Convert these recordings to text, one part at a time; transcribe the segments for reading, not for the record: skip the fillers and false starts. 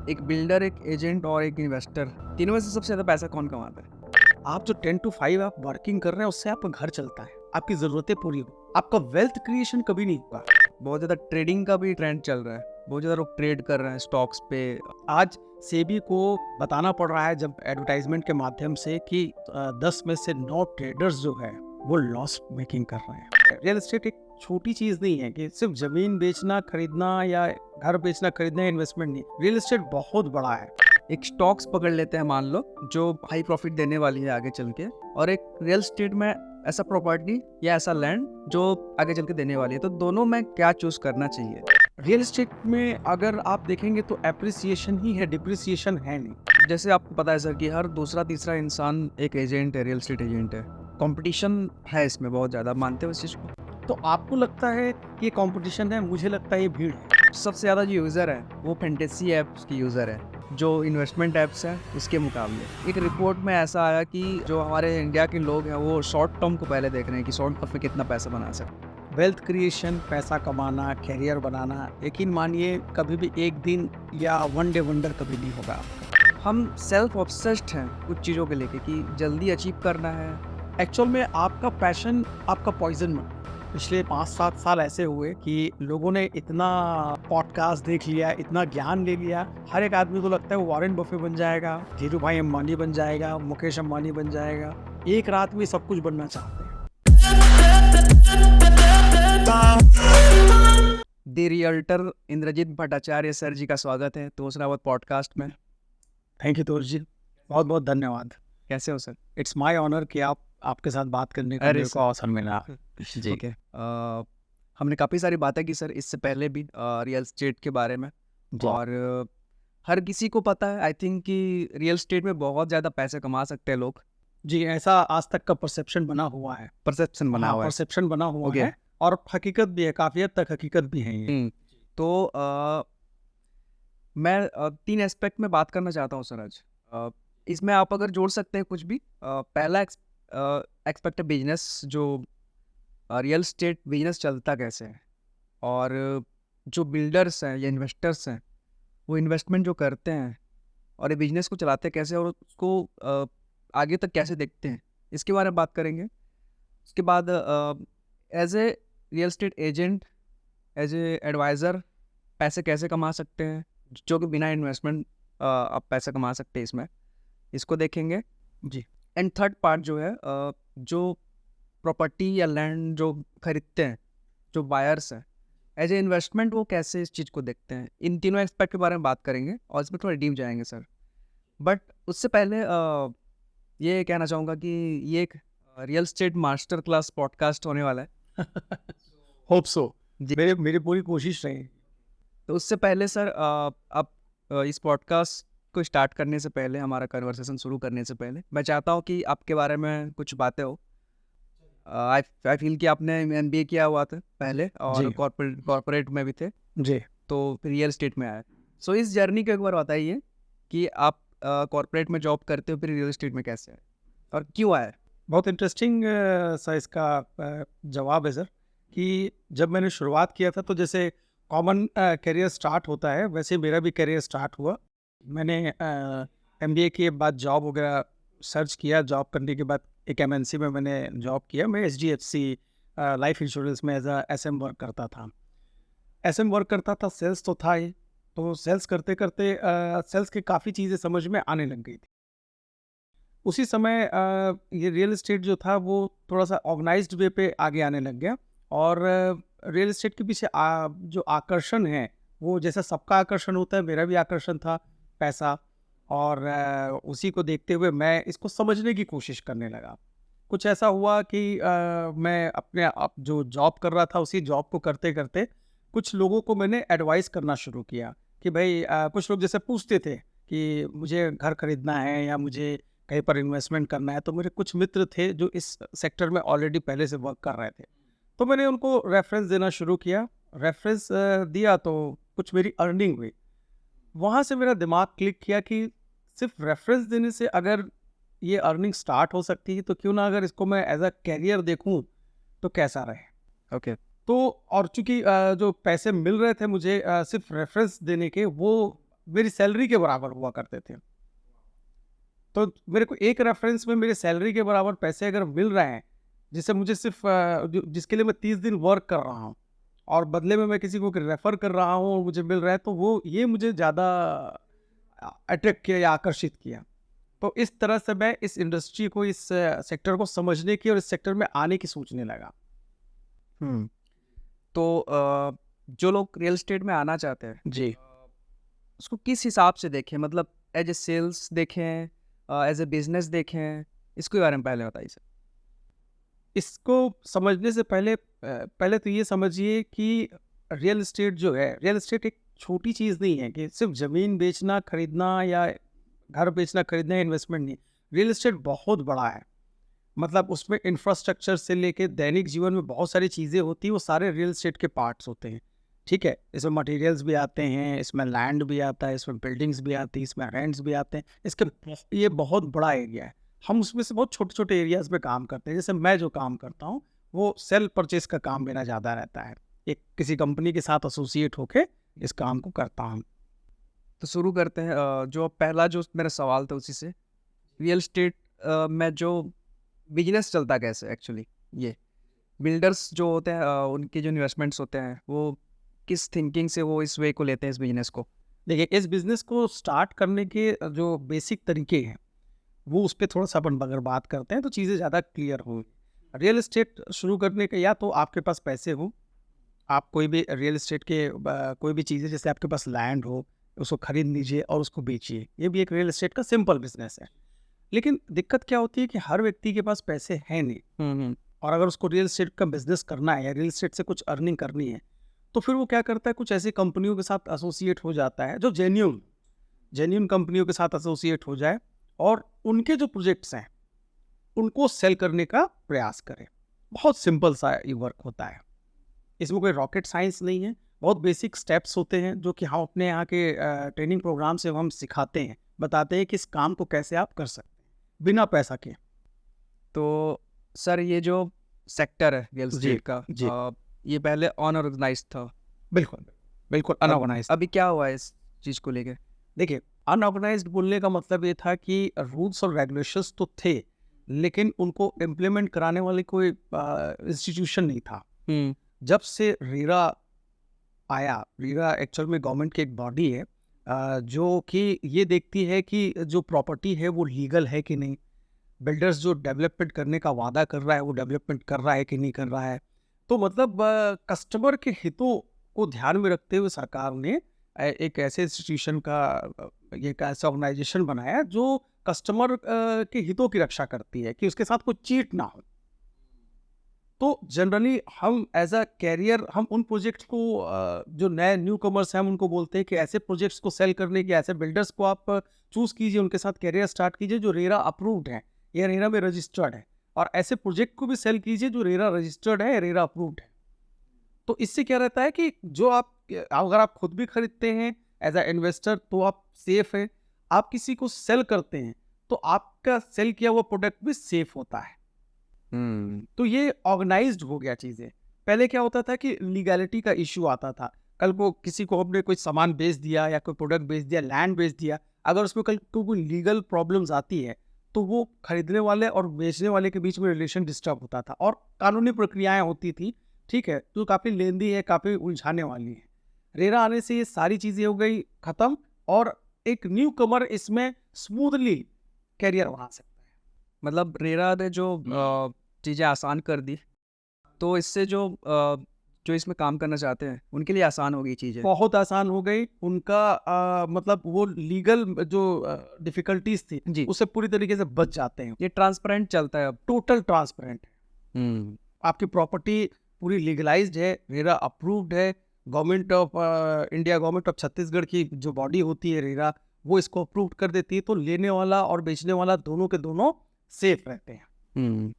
एक बिल्डर, एक एजेंट और एक इन्वेस्टर, तीनों में से सबसे ज़्यादा पैसा कौन कमाता है? आप जो 10 to 5 आप वर्किंग कर रहे हैं उससे आपका घर चलता है, आपकी ज़रूरतें पूरी हो, आपका वेल्थ क्रिएशन कभी नहीं होगा। बहुत ज़्यादा ट्रेडिंग का भी ट्रेंड चल रहा है, बहुत ज़्यादा लोग ट्रेड कर रहे हैं स्टॉक्स पे। आज सेबी को बताना पड़ रहा है जब एडवर्टाइजमेंट के माध्यम से कि 10 में से 9 ट्रेडर्स जो है वो लॉस मेकिंग कर रहे हैं। रियल एस्टेट एक छोटी चीज़ नहीं है कि सिर्फ ज़मीन बेचना खरीदना या घर बेचना खरीदना इन्वेस्टमेंट नहीं, रियल एस्टेट बहुत बड़ा है। एक स्टॉक्स पकड़ लेते हैं मान लो जो हाई प्रॉफिट देने वाली है आगे चल के, और एक रियल एस्टेट में ऐसा प्रॉपर्टी या ऐसा लैंड जो आगे चल के देने वाली है, तो दोनों में क्या चूज करना चाहिए? रियल एस्टेट में अगर आप देखेंगे तो एप्रिसिएशन ही है, डिप्रिसिएशन है नहीं। जैसे आपको पता है सर कि हर दूसरा तीसरा इंसान एक एजेंट है, रियल एस्टेट एजेंट है। कंपटीशन है इसमें बहुत ज़्यादा, मानते हो इस चीज़ को? तो आपको लगता है कि ये कंपटीशन है, मुझे लगता है ये भीड़ है। सबसे ज़्यादा जो यूज़र है वो फैंटेसी ऐप्स की यूज़र है, जो इन्वेस्टमेंट ऐप्स हैं उसके मुकाबले। एक रिपोर्ट में ऐसा आया कि जो हमारे इंडिया के लोग हैं वो शॉर्ट टर्म को पहले देख रहे हैं कि शॉर्ट टर्म में कितना पैसा बना सकते हैं। वेल्थ क्रिएशन, पैसा कमाना, कैरियर बनाना, यकीन मानिए कभी भी एक दिन या वन डे वंडर कभी नहीं होगा। हम सेल्फ ऑब्सेस्ड हैं कुछ चीज़ों के लेके कि जल्दी अचीव करना है। एक्चुअल में आपका पैशन आपका पॉइजन में। पिछले 5-7 साल ऐसे हुए कि लोगों ने इतना पॉडकास्ट देख लिया, इतना ज्ञान ले लिया, हर एक आदमी को लगता है वो वॉरेन बफे बन जाएगा, धीरू भाई अंबानी बन जाएगा, मुकेश अंबानी बन जाएगा। एक रात में सब कुछ बनना चाहते हैं। The realtor Indrajit Bhattacharya sir ji का स्वागत है दूसरावत पॉडकास्ट में। थैंक यू तोर जी, बहुत बहुत धन्यवाद। कैसे हो सर? इट्स माय ऑनर कि आपके साथ बात करने का अरे मेरे को अवसर मिला। जी। ठीक है। हमने काफ़ी सारी बातें की सर इससे पहले भी रियल एस्टेट के बारे में, और हर किसी को पता है आई थिंक कि रियल एस्टेट में बहुत ज़्यादा पैसे कमा सकते हैं लोग। जी, ऐसा आज तक का परसेप्शन बना हुआ है। परसेप्शन बना हुआ है। परसेप्शन बना हुआ Okay. है और हकीकत भी है, काफ़ी हद तक हकीकत भी है ये। तो मैं 3 एस्पेक्ट में बात करना चाहता हूँ सर आज। इसमें आप अगर जोड़ सकते हैं कुछ भी। पहला एक्सपेक्ट है बिजनेस, जो रियल एस्टेट बिजनेस चलता कैसे है, और जो बिल्डर्स हैं या इन्वेस्टर्स हैं वो इन्वेस्टमेंट जो करते हैं और ये बिजनेस को चलाते कैसे और उसको आगे तक कैसे देखते हैं, इसके बारे में बात करेंगे। उसके बाद as a real estate agent, as a adviser पैसे कैसे कमा सकते हैं, जो कि बिना इन्वेस्टमेंट आप पैसा कमा सकते हैं, इसको देखेंगे जी। एंड थर्ड पार्ट जो है जो प्रॉपर्टी या लैंड जो खरीदते हैं, जो बायर्स हैं, एज ए इन्वेस्टमेंट वो कैसे इस चीज़ को देखते हैं। इन तीनों एस्पेक्ट के बारे में बात करेंगे और इसमें थोड़ा डीप जाएंगे सर। बट उससे पहले ये कहना चाहूँगा कि ये एक real estate master class podcast होने वाला है। Hope so. जी। मेरी पूरी कोशिश रही। तो उससे पहले सर आप इस पॉडकास्ट को स्टार्ट करने से पहले, हमारा कन्वर्सेशन शुरू करने से पहले, मैं चाहता हूँ कि आपके बारे में कुछ बातें हो। आई फील कि आपने MBA किया हुआ था पहले और जी। कॉर्पोरेट में भी थे, जी। तो फिर रियल एस्टेट में आए। सो इस जर्नी को एक बार बताइए कि आप कॉर्पोरेट में जॉब करते हो फिर रियल एस्टेट में कैसे आए और क्यों आए? बहुत इंटरेस्टिंग सा इसका जवाब है सर, कि जब मैंने शुरुआत किया था तो जैसे कॉमन करियर स्टार्ट होता है वैसे मेरा भी करियर स्टार्ट हुआ। मैंने MBA के बाद जॉब वगैरह सर्च किया, जॉब करने के बाद एक MNC में मैंने जॉब किया। मैं HDFC लाइफ इंश्योरेंस में एज SM वर्क करता था। SM वर्क करता था, सेल्स तो था ही, तो सेल्स करते करते सेल्स की काफ़ी चीज़ें समझ में आने लग गई थी। उसी समय ये रियल एस्टेट जो था वो थोड़ा सा ऑर्गेनाइज्ड वे पे आगे आने लग गया, और रियल एस्टेट के पीछे जो आकर्षण है वो जैसा सबका आकर्षण होता है, मेरा भी आकर्षण था पैसा, और उसी को देखते हुए मैं इसको समझने की कोशिश करने लगा। कुछ ऐसा हुआ कि मैं अपने आप जो जॉब कर रहा था उसी जॉब को करते करते कुछ लोगों को मैंने एडवाइस करना शुरू किया कि भाई कुछ लोग जैसे पूछते थे कि मुझे घर खरीदना है या मुझे कहीं पर इन्वेस्टमेंट करना है, तो मेरे कुछ मित्र थे जो इस सेक्टर में ऑलरेडी पहले से वर्क कर रहे थे, तो मैंने उनको रेफरेंस देना शुरू किया। रेफरेंस दिया तो कुछ मेरी अर्निंग हुई। वहाँ से मेरा दिमाग क्लिक किया कि सिर्फ रेफरेंस देने से अगर ये अर्निंग स्टार्ट हो सकती है तो क्यों ना अगर इसको मैं एज अ कैरियर देखूं तो कैसा रहे। ओके। तो और चूंकि जो पैसे मिल रहे थे मुझे सिर्फ रेफरेंस देने के, वो मेरी सैलरी के बराबर हुआ करते थे। तो मेरे को एक रेफरेंस में मेरे सैलरी के बराबर पैसे अगर मिल रहे हैं, जिससे मुझे सिर्फ जिसके लिए मैं 30 दिन वर्क कर रहा हूँ और बदले में मैं किसी को रेफर कर रहा हूँ और मुझे मिल रहा है, तो वो ये मुझे ज़्यादा अट्रैक्ट किया या आकर्षित किया। तो इस तरह से मैं इस इंडस्ट्री को, इस सेक्टर को समझने की और इस सेक्टर में आने की सोचने लगा। हम्म तो जो लोग रियल एस्टेट में आना चाहते हैं जी। उसको किस हिसाब से देखें, मतलब एज ए सेल्स देखें, एज ए बिजनेस देखें, इसके बारे में पहले बताइए सर। इसको समझने से पहले पहले तो ये समझिए कि रियल एस्टेट जो है, रियल एस्टेट एक छोटी चीज़ नहीं है कि सिर्फ ज़मीन बेचना, खरीदना या घर बेचना, खरीदना, इन्वेस्टमेंट नहीं। रियल एस्टेट बहुत बड़ा है। मतलब उसमें इंफ्रास्ट्रक्चर से लेके दैनिक जीवन में बहुत सारी चीज़ें होती हैं, वो सारे रियल एस्टेट के पार्ट्स होते हैं। ठीक है? इसमें मटेरियल्स भी आते हैं, इसमें लैंड भी आता है, इसमें बिल्डिंग्स भी आती है, इसमें रेंट्स भी आते हैं। ये बहुत बड़ा एरिया है। हम उसमें से बहुत छोटे-छोटे एरियाज़ में काम करते हैं। जैसे मैं जो काम करता हूँ, वो सेल परचेज़ का काम मेरा ज़्यादा रहता है। एक किसी कंपनी के साथ एसोसिएट होके इस काम को करता हूँ। तो शुरू करते हैं, जो पहला जो मेरा सवाल था उसी से। रियल एस्टेट में जो बिजनेस चलता कैसे एक्चुअली, ये बिल्डर्स जो होते हैं, उनके जो इन्वेस्टमेंट्स होते हैं वो किस थिंकिंग से वो इस वे को लेते हैं, इस बिजनेस को। देखिए, इस बिज़नेस को स्टार्ट करने के जो बेसिक तरीके हैं, वो उस पे थोड़ा-सा अपन अगर बात करते हैं तो चीज़ें ज़्यादा क्लियर होंगी। रियल एस्टेट शुरू करने का या तो आपके पास पैसे हो, आप कोई भी रियल एस्टेट के कोई भी चीज़ें, जैसे आपके पास लैंड हो, उसको खरीद लीजिए और उसको बेचिए। ये भी एक रियल एस्टेट का सिंपल बिज़नेस है। लेकिन दिक्कत क्या होती है कि हर व्यक्ति के पास पैसे हैं नहीं, और अगर उसको रियल एस्टेट का बिज़नेस करना है या रियल एस्टेट से कुछ अर्निंग करनी है, तो फिर वो क्या करता है, कुछ ऐसी कंपनियों के साथ एसोसिएट हो जाता है जो जेन्युइन कंपनियों के साथ एसोसिएट हो जाए और उनके जो प्रोजेक्ट्स हैं, उनको सेल करने का प्रयास करे। बहुत सिंपल सा ये वर्क होता है। इसमें कोई रॉकेट साइंस नहीं है। बहुत बेसिक स्टेप्स होते हैं जो कि हम अपने यहाँ के ट्रेनिंग प्रोग्राम से हम सिखाते हैं, बताते हैं कि इस काम को कैसे आप कर सकते हैं बिना पैसा के। तो सर ये जो सेक्टर है रियल जी, एस्टेट का, जी। ये पहले अनऑर्गेनाइज्ड था। बिल्कुल, बिल्कुल अनऑर्गेनाइज्ड। अभी क्या हुआ है इस चीज़ को लेके? देखिए, अनऑर्गेनाइज्ड बोलने का मतलब ये था कि रूल्स और रेगुलेशंस तो थे, लेकिन उनको इम्प्लीमेंट कराने वाली कोई इंस्टीट्यूशन नहीं था। जब से रेरा आया, रेरा एक्चुअल में गवर्नमेंट की एक बॉडी है, जो कि ये देखती है कि जो प्रॉपर्टी है वो लीगल है कि नहीं, बिल्डर्स जो डेवलपमेंट करने का वादा कर रहा है वो डेवलपमेंट कर रहा है कि नहीं कर रहा है। तो मतलब कस्टमर के हितों को ध्यान में रखते हुए सरकार ने एक ऐसे इंस्टीट्यूशन का एक ऐसा ऑर्गेनाइजेशन बनाया जो कस्टमर के हितों की रक्षा करती है कि उसके साथ कोई चीट ना हो। तो जनरली हम एज अ कैरियर हम उन प्रोजेक्ट्स को जो नए न्यू कमर्स हैं हम उनको बोलते हैं कि ऐसे प्रोजेक्ट्स को सेल करने के, ऐसे बिल्डर्स को आप चूज कीजिए, उनके साथ कैरियर स्टार्ट कीजिए जो रेरा अप्रूव्ड है या रेरा में रजिस्टर्ड है, और ऐसे प्रोजेक्ट को भी सेल कीजिए जो रेरा रजिस्टर्ड है, रेरा अप्रूव्ड है। तो इससे क्या रहता है कि जो आप अगर आप खुद भी खरीदते हैं एज अ इन्वेस्टर तो आप सेफ हैं, आप किसी को सेल करते हैं तो आपका सेल किया हुआ प्रोडक्ट भी सेफ होता है। तो ये ऑर्गेनाइज्ड हो गया चीज़ें। पहले क्या होता था कि लीगैलिटी का इश्यू आता था। कल को किसी को हमने कोई सामान बेच दिया या कोई प्रोडक्ट बेच दिया, लैंड बेच दिया, अगर उसमें कल को कोई लीगल प्रॉब्लम्स आती है तो वो खरीदने वाले और बेचने वाले के बीच में रिलेशन डिस्टर्ब होता था और कानूनी प्रक्रियाएं होती थी। ठीक है, जो काफ़ी लेंदी है, काफ़ी उलझाने वाली है। रेरा आने से ये सारी चीज़ें हो गई ख़त्म और एक न्यू कमर इसमें स्मूथली कैरियर बना सकता है। मतलब रेरा ने जो चीज़ें आसान कर दी, तो इससे जो इसमें काम करना चाहते हैं उनके लिए आसान हो गई चीज़ें। बहुत आसान हो गई उनका, मतलब वो लीगल जो डिफिकल्टीज थी जी। उससे पूरी तरीके से बच जाते हैं। ये ट्रांसपेरेंट चलता है अब। टोटल ट्रांसपेरेंट है, आपकी प्रॉपर्टी पूरी लीगलाइज्ड है, रेरा अप्रूव्ड है। Government of India, government of Chhattisgarh की जो बॉडी होती है रेरा, वो इसको अप्रूव कर देती है, तो लेने वाला और बेचने वाला दोनों के दोनों सेफ रहते हैं।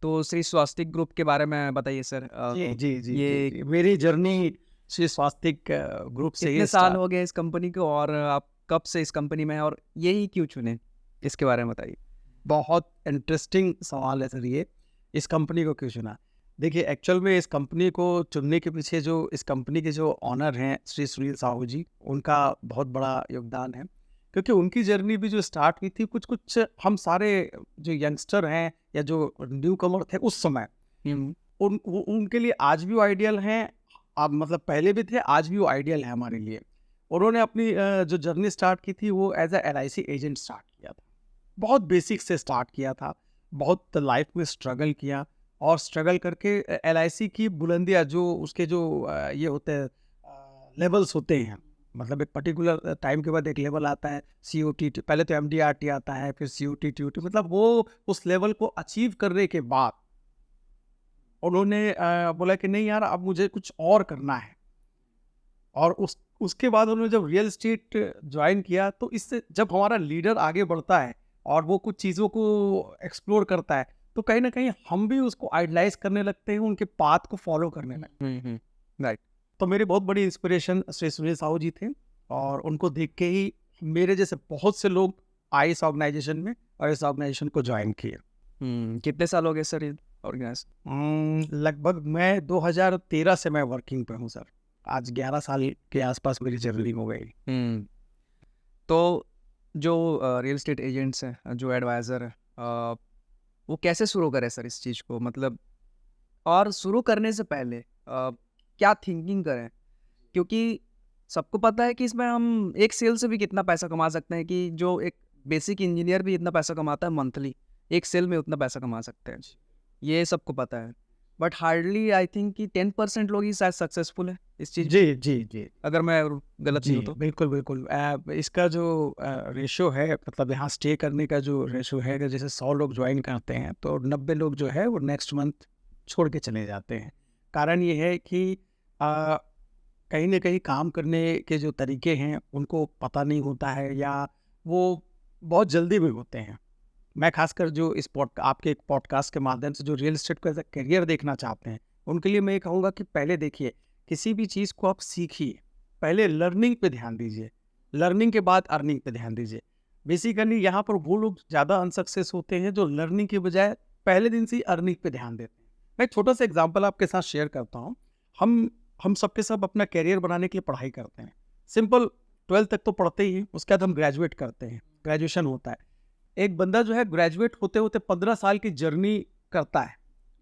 तो श्री स्वास्तिक ग्रुप के बारे में बताइए सर। जी, ये मेरी जर्नी श्री स्वास्तिक ग्रुप से कितने साल हो गए इस कंपनी को, और आप कब से इस कंपनी में हैं और यही क्यों चुने, इसके बारे में बताइए। बहुत इंटरेस्टिंग सवाल है सर ये, इस कंपनी को क्यों चुना। देखिए, एक्चुअल में इस कंपनी को चुनने के पीछे जो इस कंपनी के जो ओनर हैं श्री सुनील साहू जी, उनका बहुत बड़ा योगदान है। क्योंकि उनकी जर्नी भी जो स्टार्ट हुई थी, कुछ-कुछ हम सारे जो यंगस्टर हैं या जो न्यू कमर थे उस समय, हुँ, उनके लिए आज भी वो आइडियल हैं। अब मतलब पहले भी थे, आज भी वो आइडियल है हमारे लिए। उन्होंने अपनी जो जर्नी स्टार्ट की थी वो as a LIC agent start किया था। बहुत बेसिक से स्टार्ट किया था, बहुत लाइफ में स्ट्रगल किया और स्ट्रगल करके एलआईसी की बुलंदियाँ जो उसके जो ये होते हैं लेवल्स होते हैं, मतलब एक पर्टिकुलर टाइम के बाद एक लेवल आता है सीओटीटी, पहले तो एमडीआरटी आता है, फिर सीओटी, टीओटी, मतलब वो उस लेवल को अचीव करने के बाद उन्होंने बोला कि नहीं यार, अब मुझे कुछ और करना है। और उसके बाद उन्होंने जब रियल एस्टेट ज्वाइन किया, तो इससे जब हमारा लीडर आगे बढ़ता है और वो कुछ चीज़ों को एक्सप्लोर करता है, तो कहीं ना कहीं हम भी उसको आइडलाइज करने लगते हैं, उनके पाथ को फॉलो करने लगते हैं। राइट। तो मेरी बहुत बड़ी इंस्पिरेशन श्री सुनील साहू जी थे, और उनको देख के ही मेरे जैसे बहुत से लोग आए इस ऑर्गेनाइजेशन में और इस ऑर्गेनाइजेशन को ज्वाइन किए। कितने साल हो गए सर ये ऑर्गेनाइज? लगभग मैं 2013 से मैं वर्किंग पे हूँ सर। आज 11 साल के आसपास मेरी जर्नी हो गई। हुँ। तो जो रियल एस्टेट एजेंट्स हैं, जो एडवाइज़र हैं, वो कैसे शुरू करें सर इस चीज़ को? मतलब और शुरू करने से पहले क्या थिंकिंग करें? क्योंकि सबको पता है कि इसमें हम एक सेल से भी कितना पैसा कमा सकते हैं, कि जो एक बेसिक इंजीनियर भी इतना पैसा कमाता है मंथली, एक सेल में उतना पैसा कमा सकते हैं। ये सबको पता है। बट हार्डली आई थिंक कि 10% लोग ही शायद सक्सेसफुल हैं इस चीज़ में, जी, जी, जी। अगर मैं गलत नहीं जी, हूँ तो। बिल्कुल, बिल्कुल। इसका जो रेशियो है, मतलब यहाँ स्टे करने का जो रेशियो है, कि जैसे 100 लोग जॉइन करते हैं, तो 90 लोग जो है वो नेक्स्ट मंथ छोड़ के चले जाते हैं। कारण ये है कि अ, कहीं न कहीं काम करने के जो तरीके हैं, उनको पता नहीं होता है, या वो बहुत जल्दी में होते हैं। मैं खासकर जो इस आपके एक पॉडकास्ट के माध्यम से जो रियल एस्टेट को एज़ अ करियर देखना चाहते हैं, उनके लिए मैं ये कहूँगा कि पहले देखिए, किसी भी चीज़ को आप सीखिए, पहले लर्निंग पे ध्यान दीजिए, लर्निंग के बाद अर्निंग पे ध्यान दीजिए। बेसिकली यहाँ पर वो लोग ज़्यादा अनसक्सेस होते हैं जो लर्निंग के बजाय पहले दिन से ही अर्निंग पे ध्यान देते हैं। मैं एक छोटा सा एग्जांपल आपके साथ शेयर करता हूँ। हम हम सबके सब अपना करियर बनाने के लिए पढ़ाई करते हैं। सिंपल 12th तक तो पढ़ते ही हैं, उसके बाद हम ग्रेजुएट करते हैं, ग्रेजुएशन होता है। एक बंदा जो है ग्रेजुएट होते-होते 15 साल की जर्नी करता है,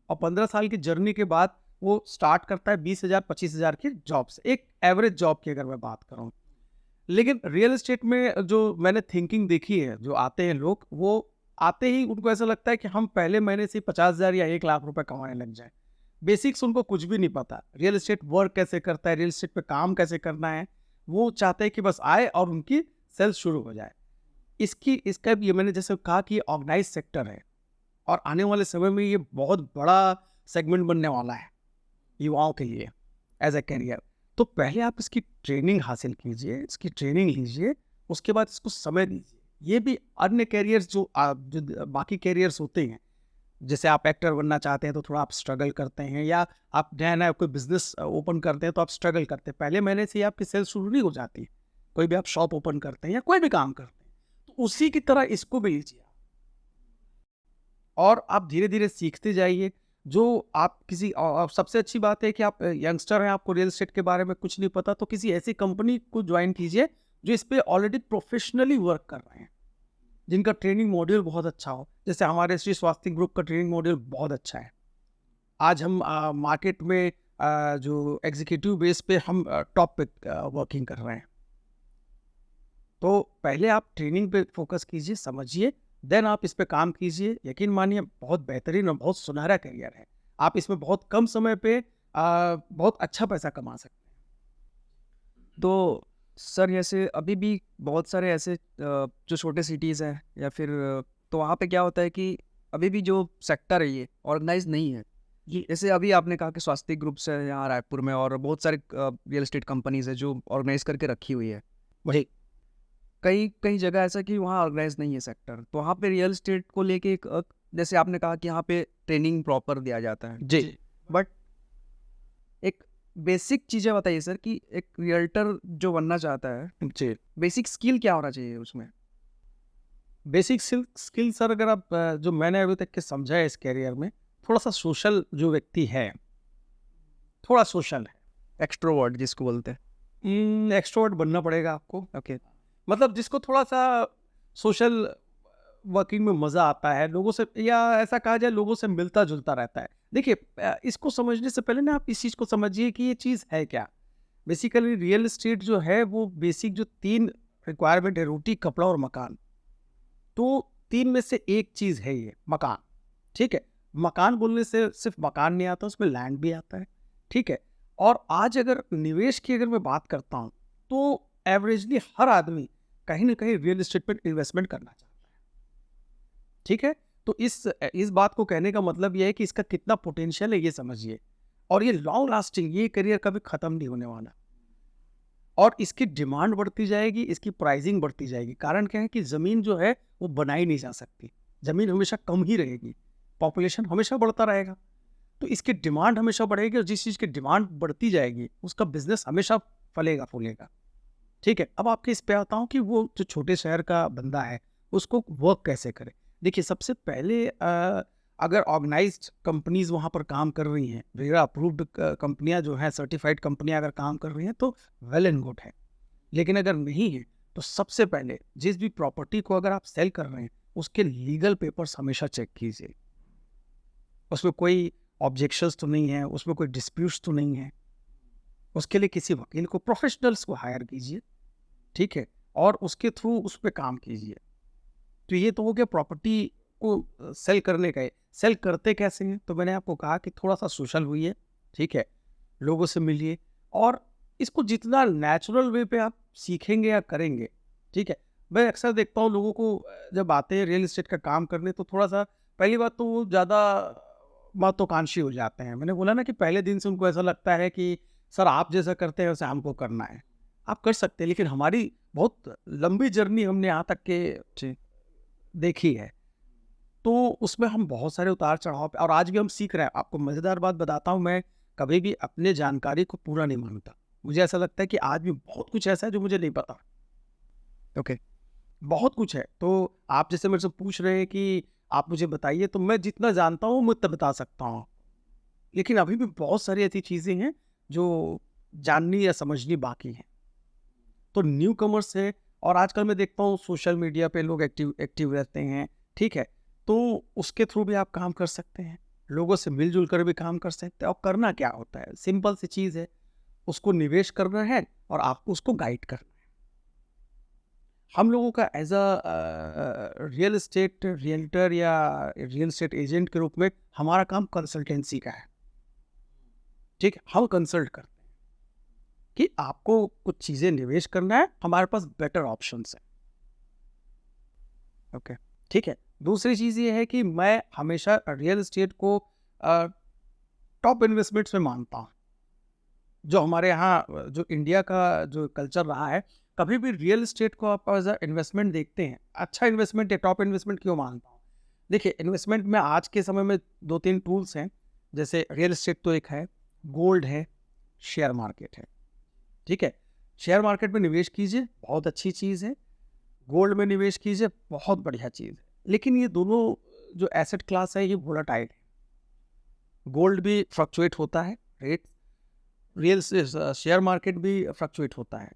और 15 साल की जर्नी के बाद वो स्टार्ट करता है 20,000 25,000 की जॉब से, एक एवरेज जॉब की अगर मैं बात करूँ। लेकिन रियल एस्टेट में जो मैंने थिंकिंग देखी है, जो आते हैं लोग, वो आते ही उनको ऐसा लगता है कि हम पहले महीने से 50,000 या 1 लाख रुपए कमाने लग जाएँ। बेसिक्स उनको कुछ भी नहीं पता। रियल एस्टेट वर्क कैसे करता है, रियल एस्टेट पे काम कैसे करना है, वो चाहते हैं कि बस आए और उनकी सेल्स शुरू हो जाए। इसका भी, ये मैंने जैसे कहा कि ये ऑर्गेनाइज सेक्टर है, और आने वाले समय में ये बहुत बड़ा सेगमेंट बनने वाला है युवाओं के लिए एज ए करियर। तो पहले आप इसकी ट्रेनिंग हासिल कीजिए, इसकी ट्रेनिंग लीजिए, उसके बाद इसको समय दीजिए। ये भी अन्य कैरियर्स जो बाकी कैरियर्स होते हैं, जैसे आप एक्टर बनना चाहते हैं तो थोड़ा आप स्ट्रगल करते हैं, या आप नया-नया कोई बिज़नेस ओपन करते हैं तो आप स्ट्रगल करते हैं। पहले महीने से ही आपकी सेल्स शुरू नहीं हो जाती। कोई भी आप शॉप ओपन करते हैं या कोई भी काम करते हैं, तो उसी की तरह इसको भी लीजिए, और आप धीरे-धीरे सीखते जाइए। जो आप किसी सबसे अच्छी बात है कि आप यंगस्टर हैं, आपको रियल एस्टेट के बारे में कुछ नहीं पता, तो किसी ऐसी कंपनी को जॉइन कीजिए जो इस पे ऑलरेडी प्रोफेशनली वर्क कर रहे हैं, जिनका ट्रेनिंग मॉड्यूल बहुत अच्छा हो। जैसे हमारे श्री स्वास्थ्य ग्रुप का ट्रेनिंग मॉड्यूल बहुत अच्छा है। आज हम मार्केट में जो एग्जीक्यूटिव बेस पे हम टॉप पे वर्किंग कर रहे हैं। तो पहले आप ट्रेनिंग पे फोकस कीजिए, समझिए, देन आप इस पे काम कीजिए। यकीन मानिए, बहुत बेहतरीन और बहुत सुनहरा करियर है। आप इसमें बहुत कम समय पे बहुत अच्छा पैसा कमा सकते हैं। तो सर जैसे अभी भी बहुत सारे ऐसे जो छोटे सिटीज़ हैं या फिर तो वहाँ पे क्या होता है कि अभी भी जो सेक्टर है ये ऑर्गेनाइज नहीं है। जी, जैसे अभी आपने कहा कि स्वास्थ्य ग्रुप्स है यहाँ रायपुर में, और बहुत सारे रियल एस्टेट कंपनीज है जो ऑर्गेनाइज करके रखी हुई है। वही। कई कई जगह ऐसा कि वहाँ ऑर्गेनाइज नहीं है सेक्टर, तो वहाँ पे रियल एस्टेट को लेके एक जैसे आपने कहा कि यहाँ पे ट्रेनिंग प्रॉपर दिया जाता है, जी, बट एक बेसिक चीज़ें बताइए सर कि एक रियल्टर जो बनना चाहता है, जी। बेसिक स्किल क्या होना चाहिए उसमें? बेसिक स्किल सर, अगर आप जो मैंने अभी तक के समझा है इस करियर में, थोड़ा सा सोशल जो व्यक्ति है, थोड़ा सोशल है, एक्सट्रोवर्ट जिसको बोलते हैं। एक्सट्रोवर्ट बनना पड़ेगा आपको। ओके। मतलब जिसको थोड़ा सा सोशल वर्किंग में मजा आता है, लोगों से, या ऐसा कहा जाए लोगों से मिलता जुलता रहता है। देखिए, इसको समझने से पहले ना आप इस चीज को समझिए कि ये चीज है क्या। बेसिकली रियल एस्टेट जो है वो बेसिक जो 3 रिक्वायरमेंट है, रोटी, कपड़ा और मकान, तो 3 में से एक चीज है ये मकान। ठीक है, मकान बोलने से सिर्फ मकान नहीं आता, उसमें लैंड भी आता है। ठीक है, और आज अगर निवेश की अगर मैं बात करता हूं तो एवरेजली हर आदमी कहीं ना कहीं रियल एस्टेट पर इन्वेस्टमेंट करना चाहता है। ठीक है, तो इस बात को कहने का मतलब यह है कि इसका कितना पोटेंशियल है ये समझिए, और ये लॉन्ग लास्टिंग, ये करियर कभी खत्म नहीं होने वाला, और इसकी डिमांड बढ़ती जाएगी, इसकी प्राइसिंग बढ़ती जाएगी। कारण क्या है कि जमीन जो है वो बनाई नहीं जा सकती, जमीन हमेशा कम ही रहेगी, पॉपुलेशन हमेशा बढ़ता रहेगा, तो इसकी डिमांड हमेशा बढ़ेगी, और जिस चीज की डिमांड बढ़ती जाएगी उसका बिजनेस हमेशा फलेगा फूलेगा। ठीक है, अब आपके इस पे आता हूँ कि वो जो छोटे शहर का बंदा है उसको वर्क कैसे करे। देखिए, सबसे पहले अगर ऑर्गेनाइज्ड कंपनीज वहाँ पर काम कर रही हैं, रेरा अप्रूव्ड कंपनियां जो हैं, सर्टिफाइड कंपनियां अगर काम कर रही हैं तो वेल एंड गुड है। लेकिन अगर नहीं है तो सबसे पहले जिस भी प्रॉपर्टी को अगर आप सेल कर रहे हैं उसके लीगल पेपर्स हमेशा चेक कीजिए, उसमें कोई ऑब्जेक्शंस तो नहीं है, उसमें कोई डिस्प्यूट्स तो नहीं है। उसके लिए किसी वकील को, प्रोफेशनल्स को हायर कीजिए। ठीक है, और उसके थ्रू उस पर काम कीजिए। तो ये तो हो गया प्रॉपर्टी को सेल करने का। सेल करते कैसे हैं, तो मैंने आपको कहा कि थोड़ा सा सोशल हुई। ठीक है, लोगों से मिलिए, और इसको जितना नेचुरल वे पे आप सीखेंगे या करेंगे। ठीक है, मैं अक्सर देखता हूँ लोगों को जब आते हैं रियल एस्टेट का काम करने तो थोड़ा सा, पहली बात तो वो ज़्यादा महत्वाकांक्षी हो जाते हैं। मैंने बोला ना कि पहले दिन से उनको ऐसा लगता है कि सर आप जैसा करते हैं वैसे हमको करना है। आप कर सकते हैं, लेकिन हमारी बहुत लंबी जर्नी हमने यहाँ तक के देखी है, तो उसमें हम बहुत सारे उतार चढ़ाव पे, और आज भी हम सीख रहे हैं। आपको मज़ेदार बात बताता हूँ, मैं कभी भी अपने जानकारी को पूरा नहीं मानता। मुझे ऐसा लगता है कि आज भी बहुत कुछ ऐसा है जो मुझे नहीं पता। ओके। बहुत कुछ है, तो आप जैसे मेरे से पूछ रहे हैं कि आप मुझे बताइए, तो मैं जितना जानता हूँ मैं उतना बता सकता हूँ, लेकिन अभी भी बहुत सारी ऐसी चीज़ें हैं जो जाननी या समझनी बाकी हैं। तो न्यू कमर्स है, और आजकल मैं देखता हूँ सोशल मीडिया पे लोग एक्टिव रहते हैं। ठीक है, तो उसके थ्रू भी आप काम कर सकते हैं, लोगों से मिलजुल कर भी काम कर सकते हैं। और करना क्या होता है, सिंपल सी चीज़ है, उसको निवेश करना है और आपको उसको गाइड करना है। हम लोगों का as a real estate realtor या रियल एस्टेट एजेंट के रूप में हमारा काम कंसल्टेंसी का है। ठीक है, हम कंसल्ट करते हैं कि आपको कुछ चीज़ें निवेश करना है, हमारे पास बेटर ऑप्शंस हैं। ओके। ठीक है, दूसरी चीज़ ये है कि मैं हमेशा रियल एस्टेट को टॉप इन्वेस्टमेंट्स में मानता हूँ। जो हमारे यहाँ जो इंडिया का जो कल्चर रहा है, कभी भी रियल एस्टेट को आप एज अ इन्वेस्टमेंट देखते हैं, अच्छा इन्वेस्टमेंट है, टॉप इन्वेस्टमेंट क्यों मानता हूँ। देखिए, इन्वेस्टमेंट में आज के समय में 2-3 टूल्स हैं। जैसे रियल एस्टेट तो एक है, गोल्ड है, शेयर मार्केट है। ठीक है, शेयर मार्केट में निवेश कीजिए, बहुत अच्छी चीज़ है। गोल्ड में निवेश कीजिए, बहुत बढ़िया चीज़ है। लेकिन ये दोनों जो एसेट क्लास है ये वोलेटाइल है। गोल्ड भी फ्लक्चुएट होता है रेट, रियल शेयर मार्केट भी फ्लक्चुएट होता है।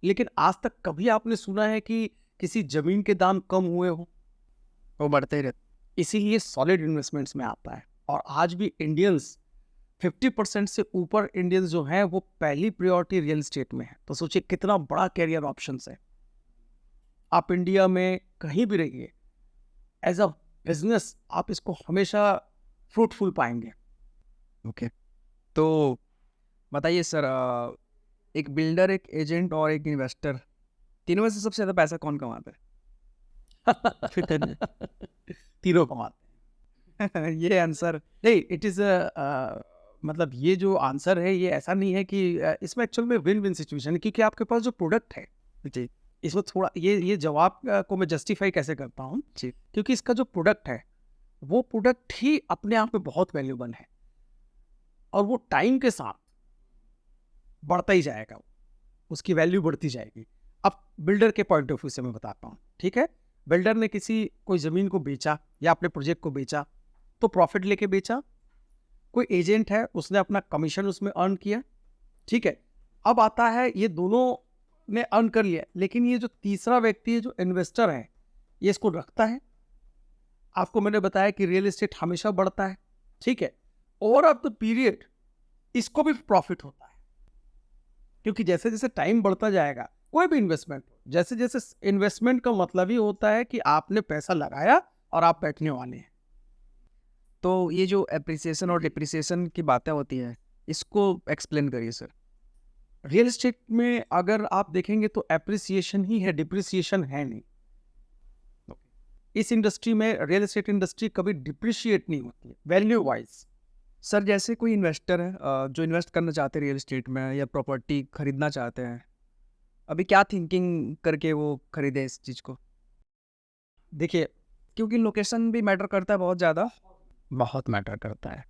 लेकिन आज तक कभी आपने सुना है कि किसी जमीन के दाम कम हुए हो? वो बढ़ते ही रहते। इसीलिए सॉलिड इन्वेस्टमेंट्स में आता है। और आज भी इंडियंस 50% से ऊपर इंडियंस जो हैं वो पहली प्रायोरिटी रियल एस्टेट में है। तो सोचिए कितना बड़ा कैरियर ऑप्शंस है। आप इंडिया में कहीं भी रहिए, एज अ बिजनेस आप इसको हमेशा फ्रूटफुल पाएंगे। ओके। तो बताइए सर, एक बिल्डर, एक एजेंट और एक इन्वेस्टर, तीनों में से सबसे ज़्यादा पैसा कौन कमाता तीनों कमाते है? ये आंसर। हैं। नहीं, इट इज मतलब ये जो आंसर है ये ऐसा नहीं है कि इसमें एक्चुअल में विन विन सिचुएशन है, क्योंकि आपके पास जो प्रोडक्ट है, जी। इसमें थोड़ा ये जवाब को मैं जस्टिफाई कैसे करता हूँ, जी। क्योंकि इसका जो प्रोडक्ट है वो प्रोडक्ट ही अपने आप में बहुत वैल्यूबल है, और वो टाइम के साथ बढ़ता ही जाएगा, उसकी वैल्यू बढ़ती जाएगी। अब बिल्डर के पॉइंट ऑफ व्यू से मैं बताता हूँ। ठीक है, बिल्डर ने कोई ज़मीन को बेचा या अपने प्रोजेक्ट को बेचा, तो प्रॉफिट लेके बेचा, कोई एजेंट है उसने अपना कमीशन उसमें अर्न किया, ठीक है। अब आता है ये दोनों ने अर्न कर लिया, लेकिन ये जो तीसरा व्यक्ति है जो इन्वेस्टर है ये इसको रखता है। आपको मैंने बताया कि रियल एस्टेट हमेशा बढ़ता है, ठीक है। ओवर ऑफ द पीरियड इसको भी प्रॉफिट होता है, क्योंकि जैसे जैसे टाइम बढ़ता जाएगा, कोई भी इन्वेस्टमेंट, जैसे जैसे इन्वेस्टमेंट का मतलब ही होता है कि आपने पैसा लगाया और आप बैठने वाले हैं। तो ये जो एप्रिसिएशन और डिप्रिसिएशन की बातें होती हैं, इसको एक्सप्लेन करिए सर। रियल एस्टेट में अगर आप देखेंगे तो एप्रिसिएशन ही है, डिप्रिसिएशन है नहीं। इस इंडस्ट्री में, रियल एस्टेट इंडस्ट्री कभी डिप्रिशिएट नहीं होती है वैल्यू वाइज। सर जैसे कोई इन्वेस्टर है जो इन्वेस्ट करना चाहते हैं रियल एस्टेट में या प्रॉपर्टी खरीदना चाहते हैं, अभी क्या थिंकिंग करके वो खरीदे इस चीज़ को? देखिए, क्योंकि लोकेशन भी मैटर करता है बहुत ज़्यादा। बहुत मैटर करता है।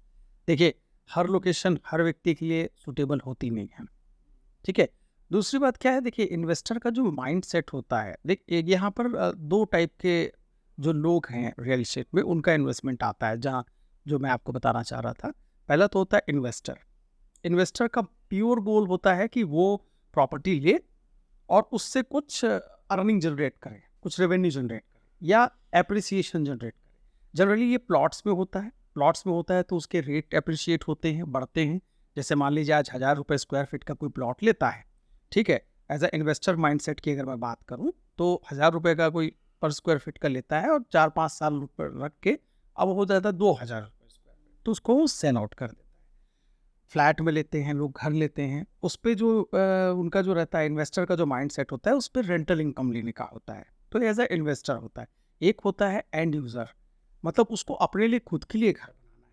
देखिए, हर लोकेशन हर व्यक्ति के लिए सूटेबल होती नहीं है, ठीक है। दूसरी बात क्या है, देखिए इन्वेस्टर का जो माइंड सेट होता है, यहाँ पर दो टाइप के जो लोग हैं रियल एस्टेट में, उनका इन्वेस्टमेंट आता है, जहाँ जो मैं आपको बताना चाह रहा था। पहला तो होता है इन्वेस्टर। इन्वेस्टर का प्योर गोल होता है कि वो प्रॉपर्टी ले और उससे कुछ अर्निंग जनरेट करे, कुछ रेवेन्यू जनरेट करे या एप्रिसिएशन जनरेट करे। जनरली ये प्लॉट्स में होता है। प्लॉट्स में होता है तो उसके रेट एप्रिशिएट होते हैं, बढ़ते हैं। जैसे मान लीजिए आज 1000 रुपये स्क्वायर फीट का कोई प्लॉट लेता है, ठीक है। एज अ इन्वेस्टर माइंडसेट की अगर मैं बात करूं तो 1000 रुपये का कोई पर स्क्वायर फीट का लेता है और 4-5 साल रख के अब हो जाता है 2000 रुपये स्क्वायर फीट, तो उसको सेल आउट कर देता है। फ्लैट में लेते हैं लोग, घर लेते हैं, उस पर जो उनका जो रहता है इन्वेस्टर का जो माइंड सेट होता है, उस पर रेंटल इनकम लेने का होता है। तो एज अ इन्वेस्टर होता है। एक होता है एंड यूज़र, मतलब उसको अपने लिए खुद के लिए घर बनाना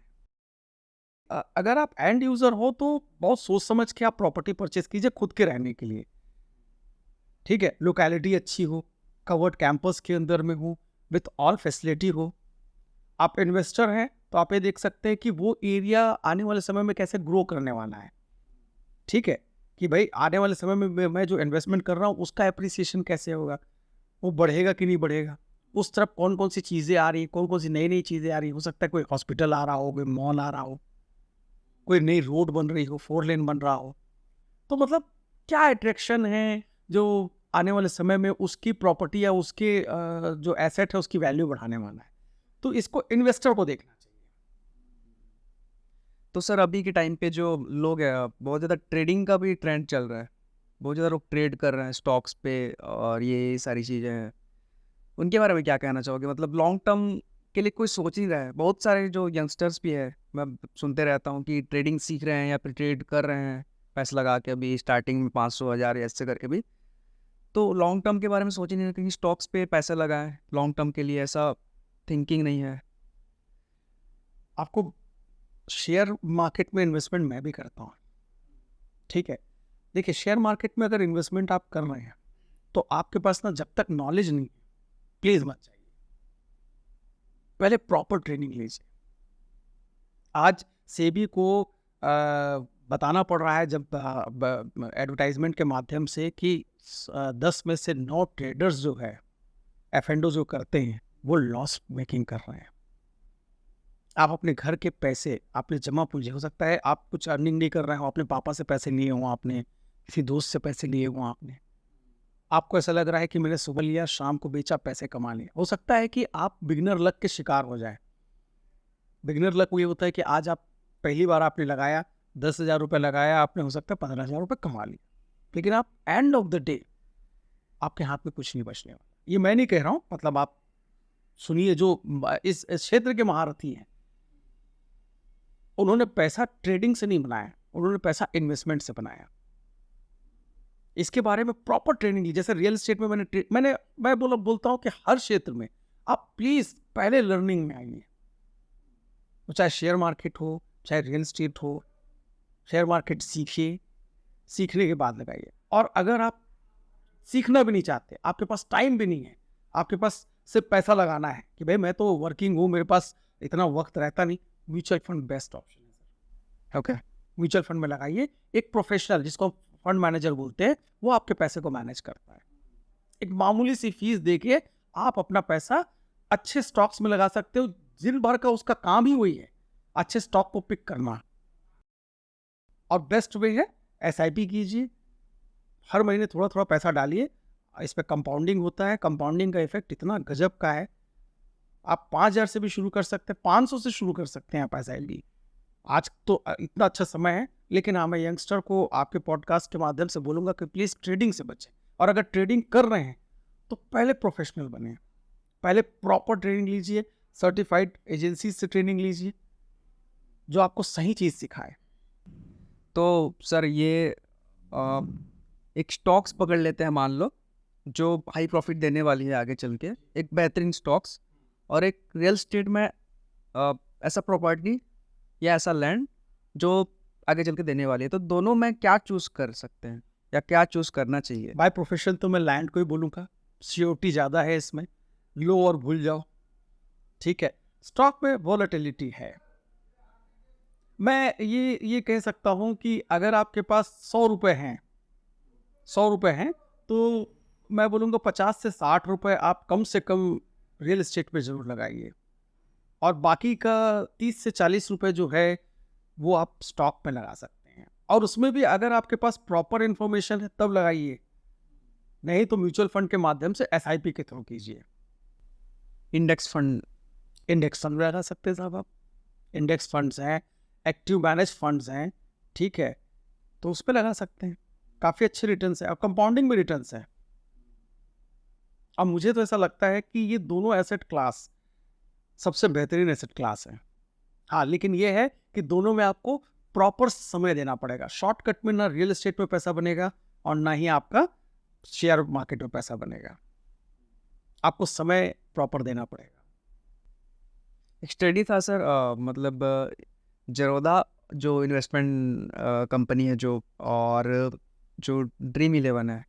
है। अगर आप एंड यूज़र हो तो बहुत सोच समझ के आप प्रॉपर्टी परचेज कीजिए खुद के रहने के लिए, ठीक है। लोकेलिटी अच्छी हो, कवर्ड कैंपस के अंदर में हो, विथ ऑल फैसिलिटी हो। आप इन्वेस्टर हैं तो आप ये देख सकते हैं कि वो एरिया आने वाले समय में कैसे ग्रो करने वाला है, ठीक है। कि भाई आने वाले समय में मैं जो इन्वेस्टमेंट कर रहा हूँ उसका एप्रिसिएशन कैसे होगा, वो बढ़ेगा कि नहीं बढ़ेगा, उस तरफ कौन कौन सी चीज़ें आ रही है, कौन कौन सी नई नई चीज़ें आ रही है। हो सकता है कोई हॉस्पिटल आ रहा हो, कोई मॉल आ रहा हो, कोई नई रोड बन रही हो, 4 लेन बन रहा हो। तो मतलब क्या अट्रैक्शन है जो आने वाले समय में उसकी प्रॉपर्टी या उसके जो एसेट है उसकी वैल्यू बढ़ाने वाला है। तो इसको इन्वेस्टर को देखना चाहिए। तो सर अभी के टाइम पे जो लोग हैं, बहुत ज़्यादा ट्रेडिंग का भी ट्रेंड चल रहा है, बहुत ज़्यादा लोग ट्रेड कर रहे हैं स्टॉक्स पे और ये सारी चीज़ें हैं, उनके बारे में क्या कहना चाहोगे? मतलब लॉन्ग टर्म के लिए कोई सोच नहीं रहा है। बहुत सारे जो यंगस्टर्स भी है, मैं सुनते रहता हूँ कि ट्रेडिंग सीख रहे हैं या फिर ट्रेड कर रहे हैं पैसे लगा के, अभी स्टार्टिंग में 500 1000 ऐसे करके भी। तो लॉन्ग टर्म के बारे में सोच ही नहीं रहे कि स्टॉक्स पे पैसे लगाएं लॉन्ग टर्म के लिए, ऐसा थिंकिंग नहीं है। आपको शेयर मार्केट में इन्वेस्टमेंट मैं भी करता हूँ, ठीक है। देखिए, शेयर मार्केट में अगर इन्वेस्टमेंट आप कर रहे हैं तो आपके पास ना जब तक नॉलेज नहीं है, प्लीज मत जाइए, पहले प्रॉपर ट्रेनिंग लीजिए। आज सेबी को बताना पड़ रहा है जब एडवर्टाइजमेंट के माध्यम से कि 10 में से 9 ट्रेडर्स जो है एफ&ओ जो करते हैं वो लॉस मेकिंग कर रहे हैं। आप अपने घर के पैसे, आपने जमा पूंजी, हो सकता है आप कुछ अर्निंग नहीं कर रहे हो, अपने पापा से पैसे लिए हों, आपने किसी दोस्त से पैसे लिए हों, आपको ऐसा लग रहा है कि मैंने सुबह लिया शाम को बेचा पैसे कमा लिए। हो सकता है कि आप बिगिनर लक के शिकार हो जाए। बिगिनर लक ये होता है कि आज आप पहली बार आपने लगाया 10,000 रुपये लगाया, आपने हो सकता है 15,000 रुपये कमा लिया, लेकिन आप एंड ऑफ द डे आपके हाथ में कुछ नहीं बचने वाला। ये मैं नहीं कह रहा हूँ, मतलब आप सुनिए, जो इस क्षेत्र के महारथी हैं उन्होंने पैसा ट्रेडिंग से नहीं बनाया, उन्होंने पैसा इन्वेस्टमेंट से बनाया। इसके बारे में प्रॉपर ट्रेनिंग ली। जैसे रियल एस्टेट में मैं बोलता हूँ कि हर क्षेत्र में आप प्लीज पहले लर्निंग में आइए, चाहे शेयर मार्केट हो, चाहे रियल एस्टेट हो। शेयर मार्केट सीखिए, सीखने के बाद लगाइए। और अगर आप सीखना भी नहीं चाहते, आपके पास टाइम भी नहीं है, आपके पास सिर्फ पैसा लगाना है कि भाई मैं तो वर्किंग हूँ, मेरे पास इतना वक्त रहता नहीं, म्यूचुअल फंड बेस्ट ऑप्शन है सर। ओके, म्यूचुअल फंड में लगाइए। एक प्रोफेशनल जिसको फंड मैनेजर बोलते हैं वो आपके पैसे को मैनेज करता है। एक मामूली सी फीस देके आप अपना पैसा अच्छे स्टॉक्स में लगा सकते हो, दिन भर का उसका काम ही वही है, अच्छे स्टॉक को पिक करना। और बेस्ट वे है एसआईपी कीजिए, हर महीने थोड़ा थोड़ा पैसा डालिए, इस पे कंपाउंडिंग होता है। कंपाउंडिंग का इफेक्ट इतना गजब का है, आप 5,000 से भी शुरू कर सकते हैं, 500 से शुरू कर सकते हैं आप एसआईपी। आज तो इतना अच्छा समय है। लेकिन हाँ, मैं यंगस्टर को आपके पॉडकास्ट के माध्यम से बोलूँगा कि प्लीज़ ट्रेडिंग से बचें, और अगर ट्रेडिंग कर रहे हैं तो पहले प्रोफेशनल बने, पहले प्रॉपर ट्रेनिंग लीजिए, सर्टिफाइड एजेंसी से ट्रेनिंग लीजिए जो आपको सही चीज़ सिखाए। तो सर ये अ, एक स्टॉक्स पकड़ लेते हैं मान लो, जो हाई प्रॉफिट देने वाली है आगे चल के, एक बेहतरीन स्टॉक्स, और एक रियल स्टेट में ऐसा प्रॉपर्टी या ऐसा लैंड जो आगे चल के देने वाली है, तो दोनों में क्या चूज़ कर सकते हैं या क्या चूज़ करना चाहिए? बाय प्रोफेशन तो मैं लैंड को ही बोलूँगा, सियोरिटी ज़्यादा है इसमें, लो और भूल जाओ, ठीक है। स्टॉक में वॉलेटिलिटी है। मैं ये कह सकता हूँ कि अगर आपके पास 100 रुपये हैं, 100 रुपये हैं, तो मैं बोलूँगा 50 से 60 रुपये आप कम से कम रियल एस्टेट पे ज़रूर लगाइए, और बाकी का 30 से 40 रुपये जो है वो आप स्टॉक में लगा सकते हैं। और उसमें भी अगर आपके पास प्रॉपर इन्फॉर्मेशन है तब लगाइए, नहीं तो म्यूचुअल फंड के माध्यम से एसआईपी के थ्रू कीजिए। Index fund? इंडेक्स फंड लगा सकते हैं साहब आप, इंडेक्स फंड्स हैं, एक्टिव मैनेज फंड्स हैं, ठीक है, तो उस पर लगा सकते हैं, काफ़ी अच्छे रिटर्न्स है और कंपाउंडिंग में रिटर्न्स है। अब मुझे तो ऐसा लगता है कि ये दोनों एसेट क्लास सबसे बेहतरीन एसेट क्लास है। हाँ, लेकिन ये है कि दोनों में आपको प्रॉपर समय देना पड़ेगा। शॉर्टकट में ना रियल एस्टेट में पैसा बनेगा और ना ही आपका शेयर मार्केट में पैसा बनेगा, आपको समय प्रॉपर देना पड़ेगा। एक स्टडी था सर, मतलब जरोदा जो इन्वेस्टमेंट कंपनी है जो, और जो ड्रीम इलेवन है,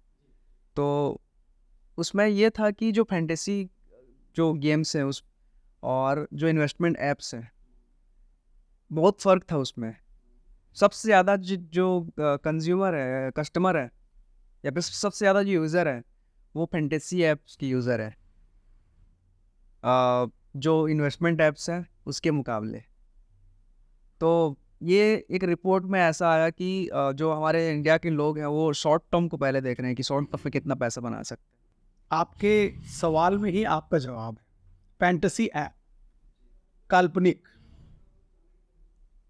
तो उसमें ये था कि जो फैंटेसी जो गेम्स हैं उस और जो इन्वेस्टमेंट ऐप्स हैं, बहुत फ़र्क था उसमें। सबसे ज़्यादा जो कंज्यूमर है, कस्टमर है, या फिर सबसे ज़्यादा जो यूज़र है, वो फैंटेसी ऐप्स की यूज़र है, जो इन्वेस्टमेंट ऐप्स हैं उसके मुकाबले। तो ये एक रिपोर्ट में ऐसा आया कि जो हमारे इंडिया के लोग हैं वो शॉर्ट टर्म को पहले देख रहे हैं कि शॉर्ट टर्म में कितना पैसा बना सकते हैं। आपके सवाल में ही आपका जवाब है। फैंटेसी ऐप, काल्पनिक,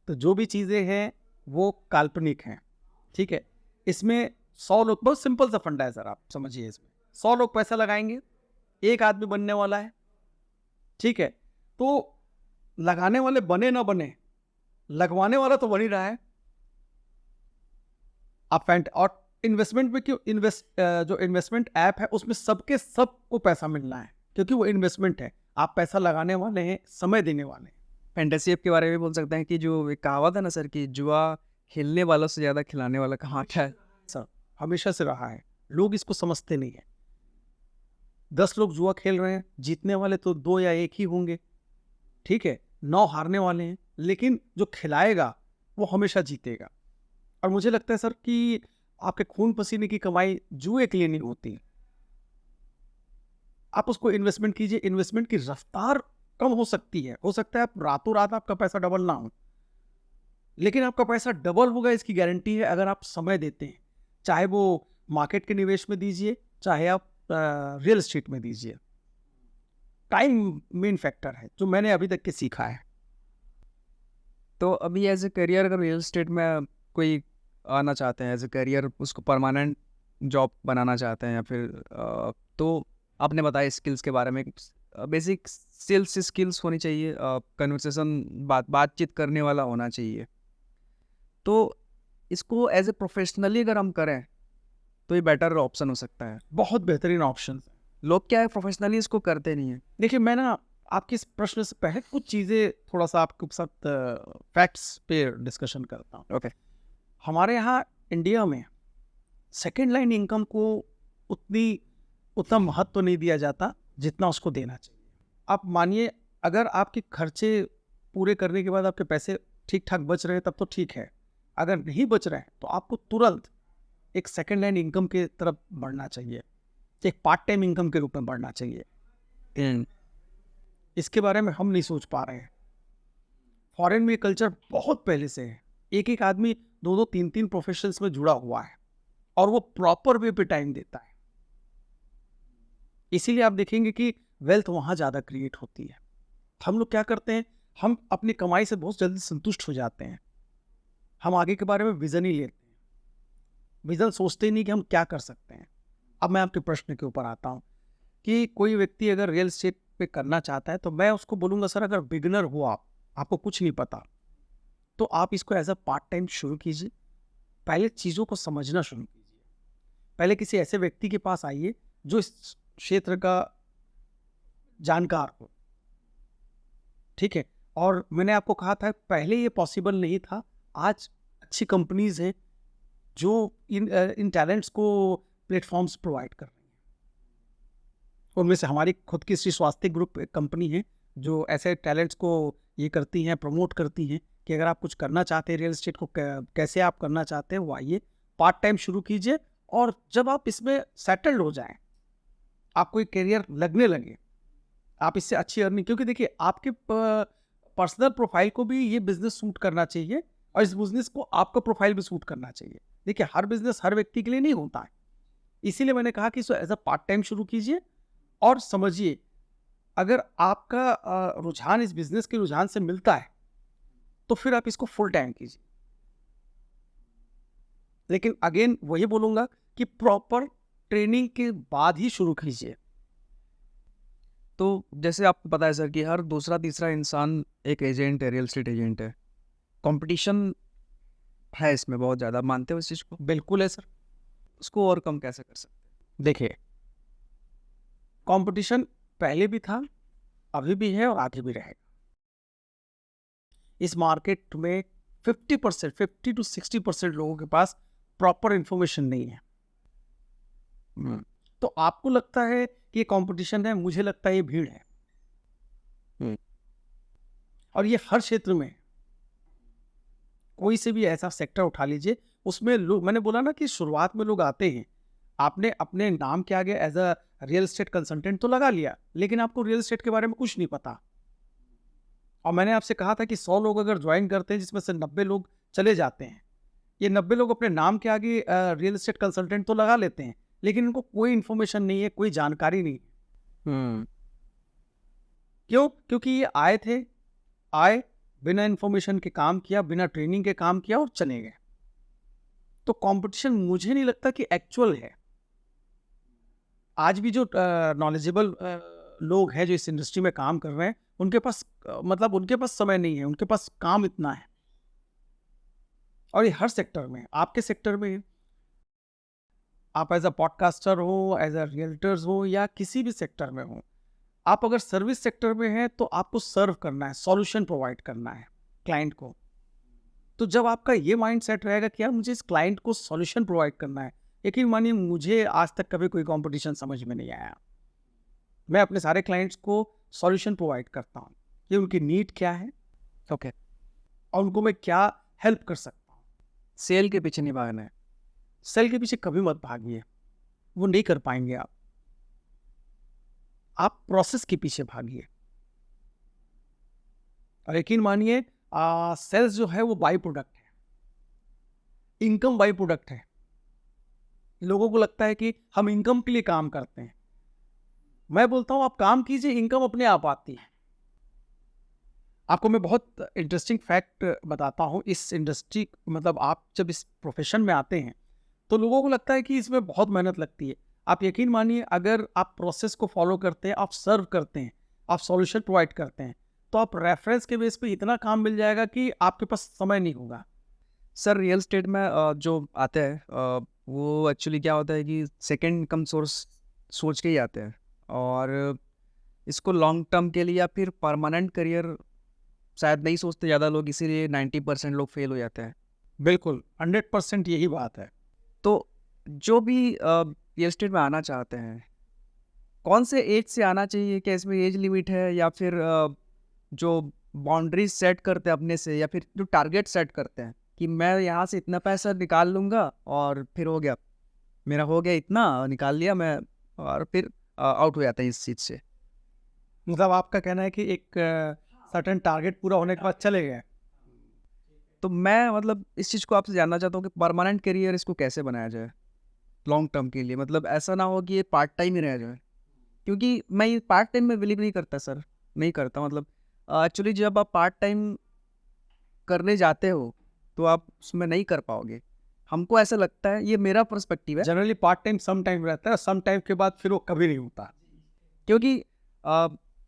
तो जो भी चीज़ें हैं वो काल्पनिक हैं, ठीक है। इसमें 100 लोग, बहुत सिंपल सा फंडा है सर, आप समझिए। इसमें 100 लोग पैसा लगाएंगे, एक आदमी बनने वाला है, ठीक है। तो लगाने वाले बने ना बने, लगवाने वाला तो बन ही रहा है। आप और इन्वेस्टमेंट में क्यों जो इन्वेस्टमेंट ऐप है उसमें सबके सबको पैसा मिलना है, क्योंकि वो इन्वेस्टमेंट है। आप पैसा लगाने वाले हैं, समय देने वाले हैं। फैंटेसी ऐप के बारे में बोल सकते हैं कि जो एक कहावत है ना सर कि जुआ खेलने वालों से ज़्यादा खिलाने वाला कहाँ है। सर हमेशा से रहा है, लोग इसको समझते नहीं है। 10 लोग जुआ खेल रहे हैं, जीतने वाले तो 2 या 1 ही होंगे, ठीक है। 9 हारने वाले हैं, लेकिन जो खिलाएगा वो हमेशा जीतेगा। और मुझे लगता है सर कि आपके खून पसीने की कमाई जुए के लिए नहीं होती। आप उसको इन्वेस्टमेंट कीजिए, इन्वेस्टमेंट की रफ्तार कम हो सकती है, हो सकता है आप रातों रात आपका पैसा डबल ना हो, लेकिन आपका पैसा डबल होगा इसकी गारंटी है अगर आप समय देते हैं। चाहे वो मार्केट के निवेश में दीजिए, चाहे आप रियल एस्टेट में दीजिए। टाइम मेन फैक्टर है जो मैंने अभी तक के सीखा है। तो अभी एज ए करियर अगर रियल एस्टेट में कोई आना चाहते हैं एज ए करियर, उसको परमानेंट जॉब बनाना चाहते हैं, या फिर तो आपने बताया स्किल्स के बारे में, बेसिक सेल्स स्किल्स होनी चाहिए, कन्वर्सेशन बातचीत करने वाला होना चाहिए। तो इसको एज ए प्रोफेशनली अगर हम करें तो ये बेटर ऑप्शन हो सकता है। बहुत बेहतरीन ऑप्शन है। लोग क्या है प्रोफेशनली इसको करते नहीं है। देखिए, मैं ना आपके इस प्रश्न से पहले कुछ चीज़ें थोड़ा सा आपके साथ फैक्ट्स पे डिस्कशन करता हूँ। ओके। हमारे यहाँ इंडिया में सेकेंड लाइन इनकम को उतना महत्व तो नहीं दिया जाता जितना उसको देना चाहिए। आप मानिए, अगर आपके खर्चे पूरे करने के बाद आपके पैसे ठीक ठाक बच रहे हैं तब तो ठीक है, अगर नहीं बच रहे हैं तो आपको तुरंत एक सेकेंड लाइन इनकम के तरफ बढ़ना चाहिए, एक पार्ट टाइम इनकम के रूप में बढ़ना चाहिए। इसके बारे में हम नहीं सोच पा रहे हैं। फॉरेन में ये कल्चर बहुत पहले से है। एक एक आदमी 2-2 3-3 प्रोफेशंस में जुड़ा हुआ है और वो प्रॉपर वे पे टाइम देता है। इसीलिए आप देखेंगे कि वेल्थ वहाँ ज़्यादा क्रिएट होती है। हम लोग क्या करते हैं, हम अपनी कमाई से बहुत जल्दी संतुष्ट हो जाते हैं। हम आगे के बारे में विज़न ही लेते हैं। विज़न सोचते ही नहीं कि हम क्या कर सकते हैं। अब मैं आपके प्रश्न के ऊपर आता हूँ कि कोई व्यक्ति अगर रियल एस्टेट पे करना चाहता है, तो मैं उसको बोलूँगा सर अगर बिगिनर हो आप, आपको कुछ नहीं पता, तो आप इसको एज़ अ पार्ट टाइम शुरू कीजिए। पहले चीज़ों को समझना शुरू कीजिए। पहले किसी ऐसे व्यक्ति के पास आइए जो इस क्षेत्र का जानकार हो, ठीक है? और मैंने आपको कहा था पहले ये पॉसिबल नहीं था, आज अच्छी कंपनीज़ हैं जो इन टैलेंट्स को प्लेटफ़ॉर्म्स प्रोवाइड कर रही हैं। उनमें से हमारी खुद की श्री स्वास्थ्य ग्रुप एक कंपनी है, जो ऐसे टैलेंट्स को ये करती हैं, प्रमोट करती हैं कि अगर आप कुछ करना चाहते हैं रियल एस्टेट को कैसे आप करना चाहते हैं, वो आइए, पार्ट टाइम शुरू कीजिए और जब आप इसमें सेटल्ड हो जाएँ, आपको एक करियर लगने लगे, आप इससे अच्छी अर्निंग, क्योंकि देखिए आपके पर्सनल प्रोफाइल को भी ये बिज़नेस सूट करना चाहिए और इस बिज़नेस को आपका प्रोफाइल भी सूट करना चाहिए। देखिए हर बिज़नेस हर व्यक्ति के लिए नहीं होता है। इसीलिए मैंने कहा कि इसको एज़ अ पार्ट टाइम शुरू कीजिए और समझिए अगर आपका रुझान इस बिज़नेस के रुझान से मिलता है, तो फिर आप इसको फुल टाइम कीजिए। लेकिन अगेन वही बोलूँगा कि प्रॉपर ट्रेनिंग के बाद ही शुरू कीजिए। तो जैसे आपको पता है सर कि हर दूसरा तीसरा इंसान एक एजेंट है, रियल एस्टेट एजेंट है। कंपटीशन है इसमें बहुत ज़्यादा, मानते हो इस चीज़ को? बिल्कुल है सर। उसको ओवरकम कैसे कर सकते हैं? देखिए, कंपटीशन पहले भी था, अभी भी है और आगे भी रहेगा। इस मार्केट में 50% 50 टू 60% लोगों के पास प्रॉपर इन्फॉर्मेशन नहीं है। तो आपको लगता है कि ये कंपटीशन है, मुझे लगता है ये भीड़ है। और ये हर क्षेत्र में, कोई से भी ऐसा सेक्टर उठा लीजिए, उसमें लोग, मैंने बोला ना कि शुरुआत में लोग आते हैं, आपने अपने नाम के आगे as a real estate consultant तो लगा लिया, लेकिन आपको रियल एस्टेट के बारे में कुछ नहीं पता। और मैंने आपसे कहा था कि 100 लोग अगर ज्वाइन करते हैं जिसमें से 90 लोग चले जाते हैं, ये 90 लोग अपने नाम के आगे रियल एस्टेट कंसल्टेंट तो लगा लेते हैं, लेकिन इनको कोई इन्फॉर्मेशन नहीं है, कोई जानकारी नहीं है। क्यों? क्योंकि ये आए बिना इन्फॉर्मेशन के काम किया, बिना ट्रेनिंग के काम किया और चले गए। तो कंपटीशन मुझे नहीं लगता कि एक्चुअल है। आज भी जो नॉलेजेबल लोग हैं जो इस इंडस्ट्री में काम कर रहे हैं, उनके पास मतलब उनके पास समय नहीं है, उनके पास काम इतना है। और ये हर सेक्टर में, आपके सेक्टर में, आप एज अ पॉडकास्टर हो, एज अ रियल्टर्स हो या किसी भी सेक्टर में हो, आप अगर सर्विस सेक्टर में हैं तो आपको सर्व करना है, सॉल्यूशन प्रोवाइड करना है क्लाइंट को। तो जब आपका ये माइंड सेट रहेगा कि यार मुझे इस क्लाइंट को सॉल्यूशन प्रोवाइड करना है, यकीन मानिए मुझे आज तक कभी कोई कंपटीशन समझ में नहीं आया। मैं अपने सारे क्लाइंट्स को सॉल्यूशन प्रोवाइड करता हूँ कि उनकी नीड क्या है, ओके। और उनको मैं क्या हेल्प कर सकता हूँ। सेल के पीछे नहीं भागना है। सेल के पीछे कभी मत भागिए, वो नहीं कर पाएंगे आप प्रोसेस के पीछे भागिए। और यकीन मानिए सेल्स जो है वो बाई प्रोडक्ट है, इनकम बाई प्रोडक्ट है। लोगों को लगता है कि हम इनकम के लिए काम करते हैं। मैं बोलता हूं आप काम कीजिए, इनकम अपने आप आती है। आपको मैं बहुत इंटरेस्टिंग फैक्ट बताता हूं इस इंडस्ट्री, मतलब आप जब इस प्रोफेशन में आते हैं तो लोगों को लगता है कि इसमें बहुत मेहनत लगती है। आप यकीन मानिए अगर आप प्रोसेस को फॉलो करते हैं, आप सर्व करते हैं, आप सॉल्यूशन प्रोवाइड करते हैं, तो आप रेफरेंस के बेस पे इतना काम मिल जाएगा कि आपके पास समय नहीं होगा। सर रियल एस्टेट में जो आते हैं वो एक्चुअली क्या होता है कि सेकंड इनकम सोर्स सोच के ही आते हैं, और इसको लॉन्ग टर्म के लिए या फिर परमानेंट करियर शायद नहीं सोचते ज़्यादा लोग, इसीलिए 90% लोग फेल हो जाते हैं। बिल्कुल 100% यही बात है। तो जो भी रियल एस्टेट में आना चाहते हैं, कौन से एज से आना चाहिए? क्या इसमें एज लिमिट है, या फिर जो बाउंड्रीज सेट करते हैं अपने से, या फिर जो टारगेट सेट करते हैं कि मैं यहाँ से इतना पैसा निकाल लूँगा और फिर हो गया, मेरा हो गया इतना निकाल लिया मैं, और फिर आउट हो जाता है इस चीज़ से? मतलब आपका कहना है कि एक सर्टेन टारगेट पूरा होने के बाद चले गए। तो मैं मतलब इस चीज़ को आपसे जानना चाहता हूँ कि परमानेंट करियर इसको कैसे बनाया जाए लॉन्ग टर्म के लिए? मतलब ऐसा ना हो कि ये पार्ट टाइम ही रह जाए। क्योंकि मैं ये पार्ट टाइम में बिलीव नहीं करता सर, नहीं करता मतलब एक्चुअली जब आप पार्ट टाइम करने जाते हो, तो आप उसमें नहीं कर पाओगे। हमको ऐसा लगता है, ये मेरा पर्सपेक्टिव है, generally part time some time रहता है, सम टाइम के बाद फिर वो कभी नहीं होता। क्योंकि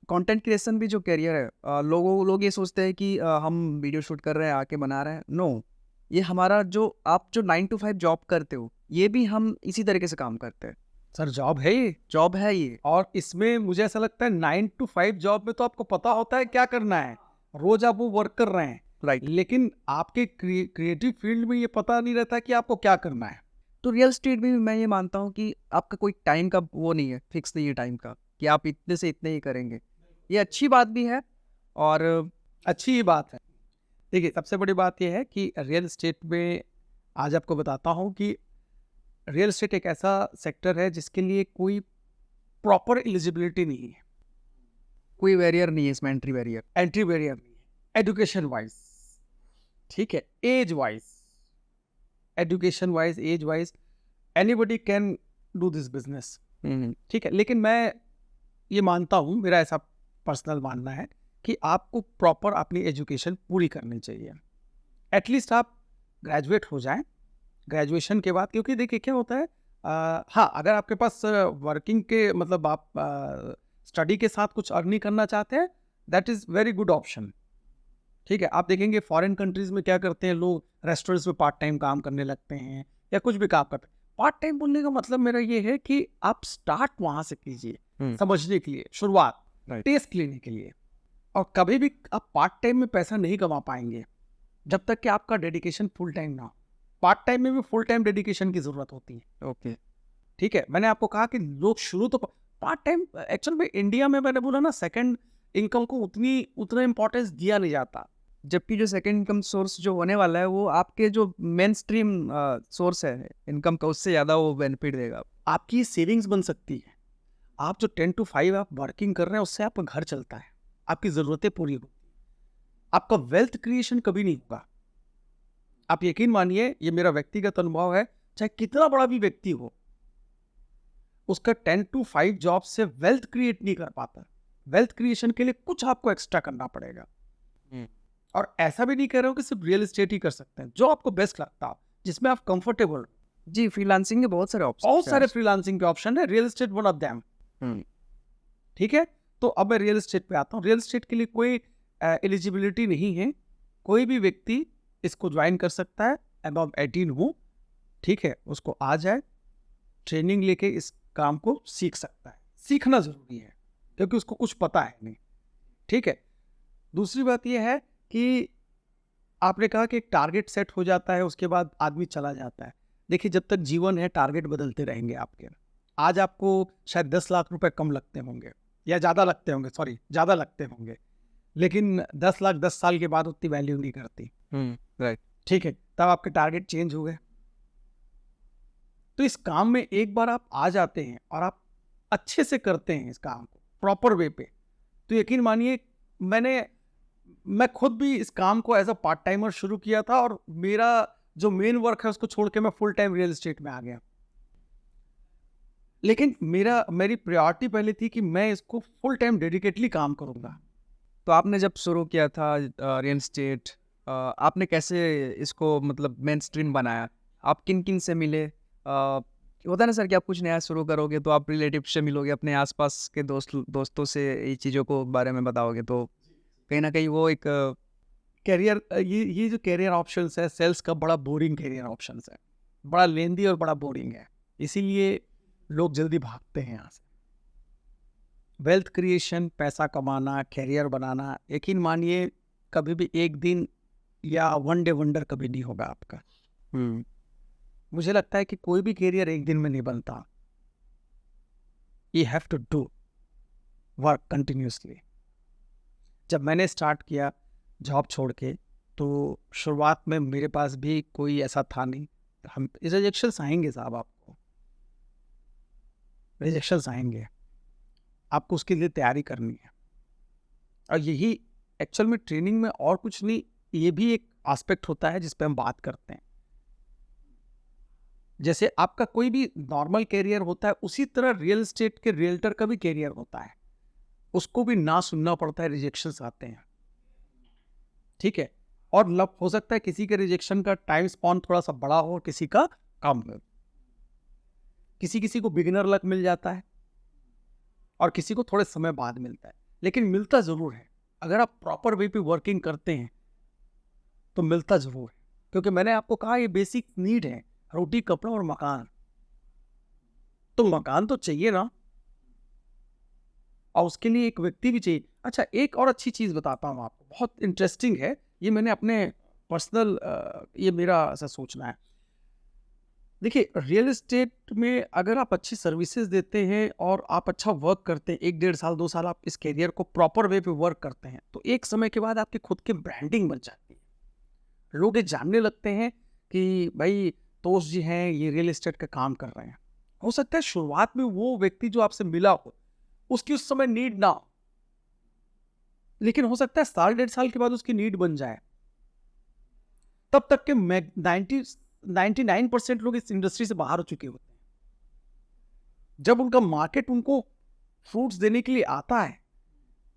कंटेंट क्रिएशन भी जो करियर है, लोग ये सोचते हैं कि हम वीडियो शूट कर रहे हैं, आके बना रहे हैं। नो, ये हमारा जो आप जो 9 टू 5 जॉब करते हो, ये भी हम इसी तरीके से काम करते हैं। सर जॉब है ये, जॉब है ये। और इसमें मुझे ऐसा लगता है 9 टू 5 जॉब में तो आपको पता होता है क्या करना है, रोज आप वो वर्क कर रहे हैं, राइट। लेकिन आपके क्रिएटिव फील्ड में ये पता नहीं रहता कि आपको क्या करना है। तो रियल एस्टेट में भी मैं ये मानता हूँ कि आपका कोई टाइम का वो नहीं है, फिक्स नहीं है टाइम का, कि आप इतने से इतने ही करेंगे। ये अच्छी बात भी है और अच्छी ही बात है। देखिए सबसे बड़ी बात यह है कि रियल एस्टेट में आज आपको बताता हूँ कि रियल एस्टेट एक ऐसा सेक्टर है जिसके लिए कोई प्रॉपर एलिजिबिलिटी नहीं है, कोई बैरियर नहीं है इसमें, एंट्री बैरियर। एंट्री बैरियर नहीं है, एजुकेशन वाइज, ठीक है, age wise, education wise, age wise, anybody can do this business, ठीक है। लेकिन मैं ये मानता हूँ, मेरा ऐसा पर्सनल मानना है कि आपको प्रॉपर अपनी एजुकेशन पूरी करनी चाहिए। एटलीस्ट आप ग्रेजुएट हो जाएं, ग्रेजुएशन के बाद, क्योंकि देखिए क्या होता है, हाँ अगर आपके पास वर्किंग के मतलब आप स्टडी के साथ कुछ अर्निंग करना चाहते हैं, that is very good option, ठीक है। आप देखेंगे फॉरेन कंट्रीज में क्या करते हैं लोग, रेस्टोरेंट्स में पार्ट टाइम काम करने लगते हैं या कुछ भी काम करते हैं। पार्ट टाइम बोलने का मतलब मेरा ये है कि आप स्टार्ट वहाँ से कीजिए, समझने के लिए, शुरुआत, Right. टेस्ट लेने के लिए। और कभी भी आप पार्ट टाइम में पैसा नहीं कमा पाएंगे जब तक कि आपका डेडिकेशन फुल टाइम ना हो। पार्ट टाइम में भी फुल टाइम डेडिकेशन की जरूरत होती है, ओके। ठीक है। मैंने आपको कहा कि लोग शुरू तो पार्ट टाइम, एक्चुअल में इंडिया में मैंने बोला ना सेकंड इनकम को उतना इंपॉर्टेंस दिया नहीं जाता। जबकि जो सेकंड इनकम सोर्स जो होने वाला है, वो आपके जो मेन स्ट्रीम सोर्स है इनकम का, उससे ज़्यादा वो बेनिफिट देगा। आपकी सेविंग्स बन सकती है। आप जो 10 to 5 आप वर्किंग कर रहे हैं, उससे आपका घर चलता है, आपकी ज़रूरतें पूरी होती हैं, आपका वेल्थ क्रिएशन कभी नहीं होगा। आप यकीन मानिए, ये मेरा व्यक्तिगत अनुभव है, चाहे कितना बड़ा भी व्यक्ति हो, उसका 10 to 5 जॉब से वेल्थ क्रिएट नहीं कर पाता। वेल्थ क्रिएशन के लिए कुछ आपको एक्स्ट्रा करना पड़ेगा। और ऐसा भी नहीं कह रहा हूं कि सिर्फ रियल एस्टेट ही कर सकते हैं, जो आपको बेस्ट लगता हो, जिसमें आप कंफर्टेबल। जी, फ्रीलांसिंग के बहुत सारे ऑप्शन, बहुत सारे फ्रीलांसिंग के ऑप्शन है, real estate one of them, ठीक है। तो अब मैं रियल एस्टेट पे आता हूँ। रियल एस्टेट के लिए कोई एलिजिबिलिटी नहीं है, कोई भी व्यक्ति इसको ज्वाइन कर सकता है, अबव 18 हो, ठीक है, उसको आ जाए, ट्रेनिंग लेके इस काम को सीख सकता है। सीखना जरूरी है क्योंकि उसको कुछ पता है नहीं, ठीक है। दूसरी बात यह है कि आपने कहा कि एक टारगेट सेट हो जाता है, उसके बाद आदमी चला जाता है। देखिए जब तक जीवन है, टारगेट बदलते रहेंगे आपके। आज आपको शायद 10 लाख रुपए कम लगते होंगे या ज़्यादा लगते होंगे, सॉरी ज़्यादा लगते होंगे, लेकिन 10 लाख 10 साल के बाद उतनी वैल्यू नहीं करती, राइट। ठीक है। तब आपके टारगेट चेंज हो गए। तो इस काम में एक बार आप आ जाते हैं और आप अच्छे से करते हैं इस काम को प्रॉपर वे पे, तो यकीन मानिए, मैं खुद भी इस काम को एज अ पार्ट टाइमर शुरू किया था और मेरा जो मेन वर्क है उसको छोड़ के मैं फुल टाइम रियल एस्टेट में आ गया। लेकिन मेरी प्रायोरिटी पहले थी कि मैं इसको फुल टाइम डेडिकेटली काम करूंगा। तो आपने जब शुरू किया था रियल एस्टेट, आपने कैसे इसको मतलब मेन स्ट्रीम बनाया? आप किन किन से मिले? होता है ना सर कि आप कुछ नया शुरू करोगे तो आप रिलेटिव से मिलोगे, अपने आसपास के दोस्तों से ये चीज़ों को बारे में बताओगे, तो कहीं ना कहीं वो एक कैरियर, ये जो कैरियर ऑप्शंस है, सेल्स का बड़ा बोरिंग कैरियर ऑप्शंस है, बड़ा लेंदी और बड़ा बोरिंग है, इसीलिए लोग जल्दी भागते हैं यहाँ से। वेल्थ क्रिएशन, पैसा कमाना, कैरियर बनाना, यकीन मानिए कभी भी एक दिन या वन डे वंडर कभी नहीं होगा आपका। मुझे लगता है कि कोई भी कैरियर एक दिन में नहीं बनता। You have to do work continuously. जब मैंने स्टार्ट किया जॉब छोड़ के, तो शुरुआत में मेरे पास भी कोई ऐसा था नहीं। हम रिजेक्शंस आएंगे साहब, आपको रिजेक्शंस आएंगे, आपको उसके लिए तैयारी करनी है। और यही एक्चुअल में ट्रेनिंग में और कुछ नहीं, ये भी एक एस्पेक्ट होता है जिस पे हम बात करते हैं। जैसे आपका कोई भी नॉर्मल कैरियर होता है, उसी तरह रियल एस्टेट के रियल्टर का भी कैरियर होता है। उसको भी ना सुनना पड़ता है, रिजेक्शंस आते हैं, ठीक है। और लव हो सकता है किसी के रिजेक्शन का टाइम स्पॉन थोड़ा सा बड़ा हो, किसी का कम हो। किसी किसी को बिगिनर लक मिल जाता है और किसी को थोड़े समय बाद मिलता है, लेकिन मिलता जरूर है। अगर आप प्रॉपर वे पे वर्किंग करते हैं तो मिलता जरूर है, क्योंकि मैंने आपको कहा ये बेसिक नीड है, रोटी कपड़ा और मकान। तो मकान तो चाहिए ना, और उसके लिए एक व्यक्ति भी चाहिए। अच्छा, एक और अच्छी चीज बताता हूँ आपको, बहुत इंटरेस्टिंग है ये, मैंने अपने पर्सनल ये मेरा ऐसा सोचना है। देखिए, रियल एस्टेट में अगर आप अच्छी सर्विसेज देते हैं और आप अच्छा वर्क करते हैं, 1 डेढ़ साल 2 साल आप इस कैरियर को प्रॉपर वे पे वर्क करते हैं, तो एक समय के बाद आपकी खुद की ब्रांडिंग बन जाती है। लोग ये जानने लगते हैं कि भाई तोष जी हैं, ये रियल एस्टेट का काम कर रहे हैं। हो सकता है शुरुआत में वो व्यक्ति जो आपसे मिला हो उसकी उस समय नीड ना हो, लेकिन हो सकता है 1.5 साल के बाद उसकी नीड बन जाए। तब तक के 99% लोग इस इंडस्ट्री से बाहर हो चुके होते हैं। जब उनका मार्केट उनको फ्रूट्स देने के लिए आता है,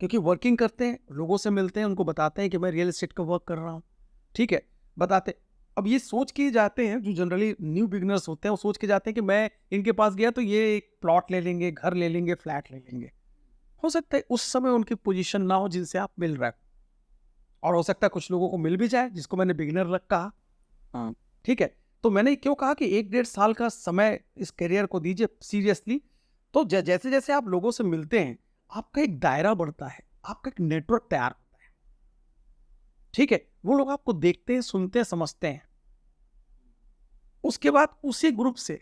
क्योंकि वर्किंग करते हैं, लोगों से मिलते हैं, उनको बताते हैं कि मैं रियल एस्टेट का वर्क कर रहा हूं, ठीक है, बताते। अब ये सोच के जाते हैं, जो जनरली न्यू बिगनर्स होते हैं, वो सोच के जाते हैं कि मैं इनके पास गया तो ये एक प्लॉट ले लेंगे, घर ले लेंगे, फ्लैट ले लेंगे। हो सकता है उस समय उनकी पोजीशन ना हो जिनसे आप मिल रहे हो, और हो सकता है कुछ लोगों को मिल भी जाए, जिसको मैंने बिगिनर लक कहा। हाँ, ठीक है। तो मैंने क्यों कहा कि 1 डेढ़ साल का समय इस करियर को दीजिए सीरियसली। तो जैसे जैसे आप लोगों से मिलते हैं, आपका एक दायरा बढ़ता है, आपका एक नेटवर्क तैयार होता है, ठीक है। वो लोग आपको देखते हैं, सुनते हैं, समझते हैं। उसके बाद उसी ग्रुप से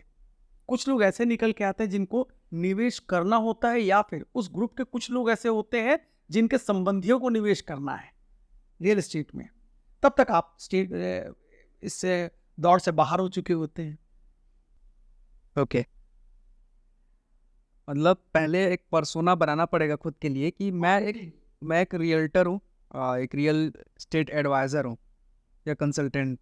कुछ लोग ऐसे निकल के आते हैं जिनको निवेश करना होता है, या फिर उस ग्रुप के कुछ लोग ऐसे होते हैं जिनके संबंधियों को निवेश करना है रियल एस्टेट में। तब तक आप इससे दौर से बाहर हो चुके होते हैं। ओके। मतलब पहले एक पर्सोना बनाना पड़ेगा खुद के लिए कि मैं एक रियल्टर हूँ, एक रियल स्टेट एडवाइज़र हूँ या कंसल्टेंट।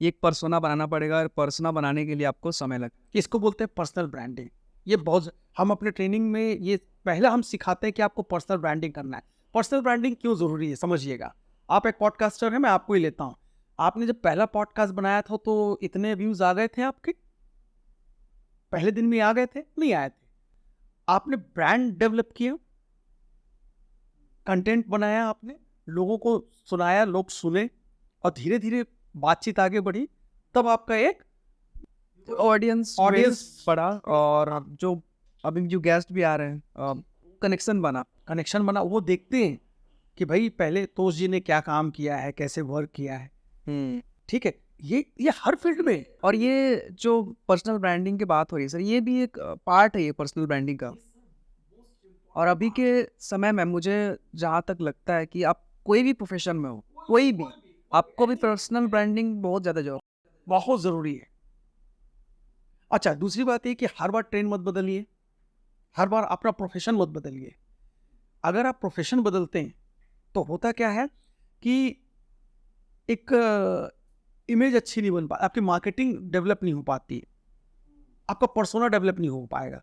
ये एक पर्सोना बनाना पड़ेगा, और पर्सोना बनाने के लिए आपको समय लगता इसको बोलते हैं पर्सनल ब्रांडिंग। ये बहुत, हम अपने ट्रेनिंग में ये पहला हम सिखाते हैं कि आपको पर्सनल ब्रांडिंग करना है। पर्सनल ब्रांडिंग क्यों जरूरी है समझिएगा। आप एक पॉडकास्टर हैं, मैं आपको ही लेता हूँ। आपने जब पहला पॉडकास्ट बनाया था तो इतने व्यूज आ गए थे आपके? पहले दिन में आ गए थे? नहीं आए थे। आपने ब्रांड डेवलप किया, कंटेंट बनाया, आपने लोगों को सुनाया, लोग सुने, और धीरे धीरे बातचीत आगे बढ़ी, तब आपका एक है। ऑडियंस पड़ा, और जो अभी जो गेस्ट भी आ रहे हैं, कनेक्शन बना। वो देखते हैं कि भाई पहले तोष जी ने क्या काम किया है, कैसे वर्क किया है, ठीक है। ये हर फील्ड में। और ये जो पर्सनल ब्रांडिंग की बात हो रही है सर, ये भी एक पार्ट है ये पर्सनल ब्रांडिंग का। और अभी के समय में मुझे जहाँ तक लगता है कि आप कोई भी प्रोफेशन में हो, कोई भी, आपको भी पर्सनल ब्रांडिंग बहुत ज़्यादा बहुत जरूरी है। अच्छा, दूसरी बात ये कि हर बार ट्रेंड मत बदलिए, हर बार अपना प्रोफेशन मत बदलिए। अगर आप प्रोफेशन बदलते हैं तो होता क्या है कि एक इमेज अच्छी नहीं बन पाती, आपकी मार्केटिंग डेवलप नहीं हो पाती, आपका पर्सोना डेवलप नहीं हो पाएगा।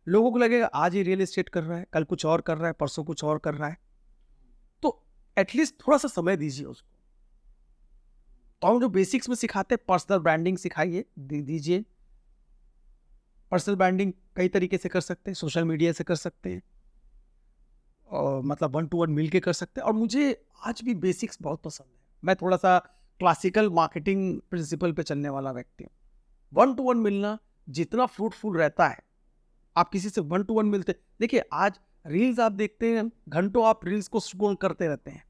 लोगों को लगेगा आज ये रियल एस्टेट कर रहा है, कल कुछ और कर रहा है, परसों कुछ और कर रहा है। तो एटलीस्ट थोड़ा सा समय दीजिए उसको। तो हम जो बेसिक्स में सिखाते हैं, पर्सनल ब्रांडिंग सिखाइए, दीजिए। पर्सनल ब्रांडिंग कई तरीके से कर सकते हैं, सोशल मीडिया से कर सकते हैं, और मतलब 1-to-1 मिल के कर सकते हैं। और मुझे आज भी बेसिक्स बहुत पसंद है। मैं थोड़ा सा क्लासिकल मार्केटिंग प्रिंसिपल पे चलने वाला व्यक्ति हूँ। 1-to-1 मिलना जितना फ्रूटफुल रहता है, आप किसी से 1-to-1 मिलते, देखिए आज रील्स आप देखते हैं, घंटों आप रील्स को स्क्रॉल करते रहते हैं।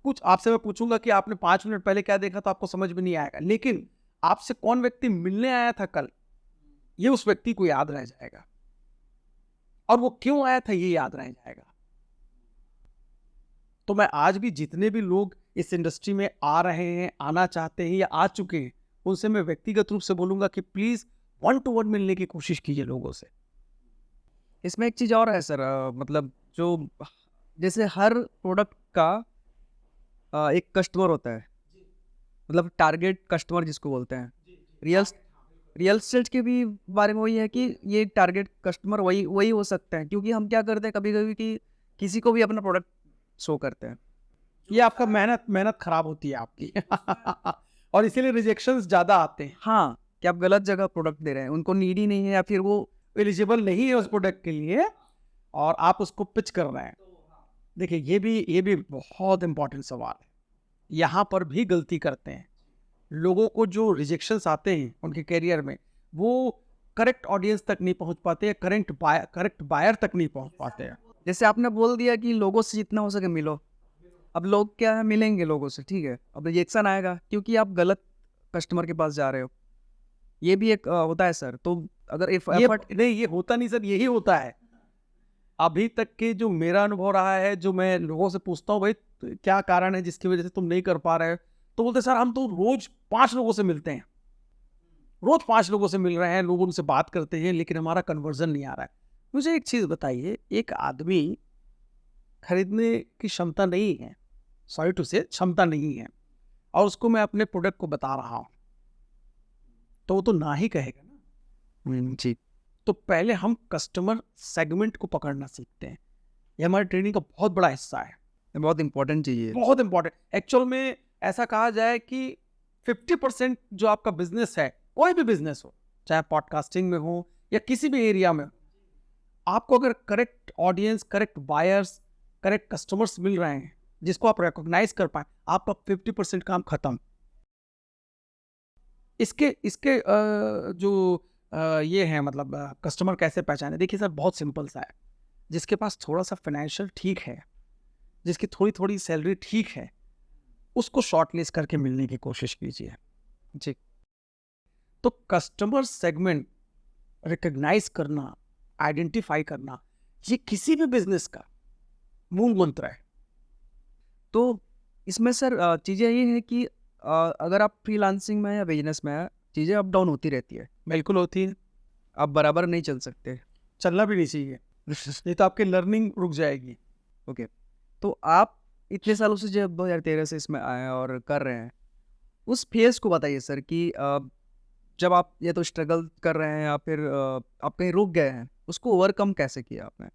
कुछ आपसे मैं पूछूंगा कि आपने 5 मिनट पहले क्या देखा, तो आपको समझ में नहीं आएगा, लेकिन आपसे कौन व्यक्ति मिलने आया था कल, ये उस व्यक्ति को याद रह जाएगा, और वो क्यों आया था ये याद रह जाएगा। तो मैं आज भी जितने भी लोग इस इंडस्ट्री में आ रहे हैं, आना चाहते हैं या आ चुके हैं, उनसे मैं व्यक्तिगत रूप से बोलूंगा कि प्लीज 1-to-1 मिलने की कोशिश कीजिए लोगों से। इसमें एक चीज़ और है सर, मतलब जो जैसे हर प्रोडक्ट का एक कस्टमर होता है, मतलब टारगेट कस्टमर जिसको बोलते हैं। रियल रियल एस्टेट के भी बारे में वही है कि ये टारगेट कस्टमर वही वही हो सकते हैं, क्योंकि हम क्या करते हैं कभी-कभी कि किसी को भी अपना प्रोडक्ट शो करते हैं। ये आपका मेहनत मेहनत खराब होती है आपकी और इसीलिए रिजेक्शंस ज़्यादा आते हैं। हाँ, कि आप गलत जगह प्रोडक्ट दे रहे हैं, उनको नीड ही नहीं है या फिर वो एलिजिबल नहीं है उस प्रोडक्ट के लिए और आप उसको पिच कर रहे हैं। देखिए ये भी बहुत इंपॉर्टेंट सवाल है। यहाँ पर भी गलती करते हैं। लोगों को जो रिजेक्शंस आते हैं उनके करियर में, वो करेक्ट ऑडियंस तक नहीं पहुंच पाते हैं, करेक्ट बायर तक नहीं पहुंच पाते हैं। जैसे आपने बोल दिया कि लोगों से जितना हो सके मिलो। अब लोग क्या है, मिलेंगे लोगों से, ठीक है। अब रिजेक्शन आएगा क्योंकि आप गलत कस्टमर के पास जा रहे हो। ये भी एक होता है सर। तो अगर इफ ये एफर्ट नहीं, ये होता नहीं सर, यही होता है। अभी तक के जो मेरा अनुभव रहा है, जो मैं लोगों से पूछता हूँ, भाई तो क्या कारण है जिसकी वजह से तुम नहीं कर पा रहे हो, तो बोलते सर हम तो रोज 5 लोगों से मिलते हैं, रोज 5 लोगों से मिल रहे हैं, लोग उनसे बात करते हैं, लेकिन हमारा कन्वर्जन नहीं आ रहा है। मुझे एक चीज बताइए, एक आदमी खरीदने की क्षमता नहीं है, सॉरी टू से क्षमता नहीं है, और उसको मैं अपने प्रोडक्ट को बता रहा हूँ, तो वो तो ना ही कहेगा ना। जी, तो पहले हम कस्टमर सेगमेंट को पकड़ना सीखते हैं। ये हमारे ट्रेनिंग का बहुत बड़ा हिस्सा है, ये बहुत इंपॉर्टेंट चीज़ है। बहुत इंपॉर्टेंट। एक्चुअल में ऐसा कहा जाए कि 50% जो आपका बिजनेस है, कोई भी बिजनेस हो, चाहे पॉडकास्टिंग में हो या किसी भी एरिया में हो, आपको अगर correct audience, correct buyers, correct customers मिल रहे हैं जिसको आप रिकॉग्नाइज कर पाए, आपका 50% काम खत्म। इसके इसके जो ये है, मतलब कस्टमर कैसे पहचाने, देखिए सर बहुत सिंपल सा है। जिसके पास थोड़ा सा फाइनेंशियल ठीक है, जिसकी थोड़ी थोड़ी सैलरी ठीक है, उसको शॉर्टलिस्ट करके मिलने की कोशिश कीजिए। जी, तो कस्टमर सेगमेंट रिकॉग्नाइज करना, आइडेंटिफाई करना, ये किसी भी बिजनेस का मूल मंत्र है। तो इसमें सर चीज़ें ये हैं कि अगर आप फ्रीलांसिंग में या बिजनेस में हैं, चीज़ें अप डाउन होती रहती है। बिल्कुल होती है, आप बराबर नहीं चल सकते। चलना भी नहीं चाहिए, नहीं तो आपकी लर्निंग रुक जाएगी। ओके, तो आप इतने सालों से जब 2013 से इसमें आए हैं और कर रहे हैं, उस फेज़ को बताइए सर कि जब आप या तो स्ट्रगल कर रहे हैं या फिर आप कहीं रुक गए हैं, उसको ओवरकम कैसे किया आपने?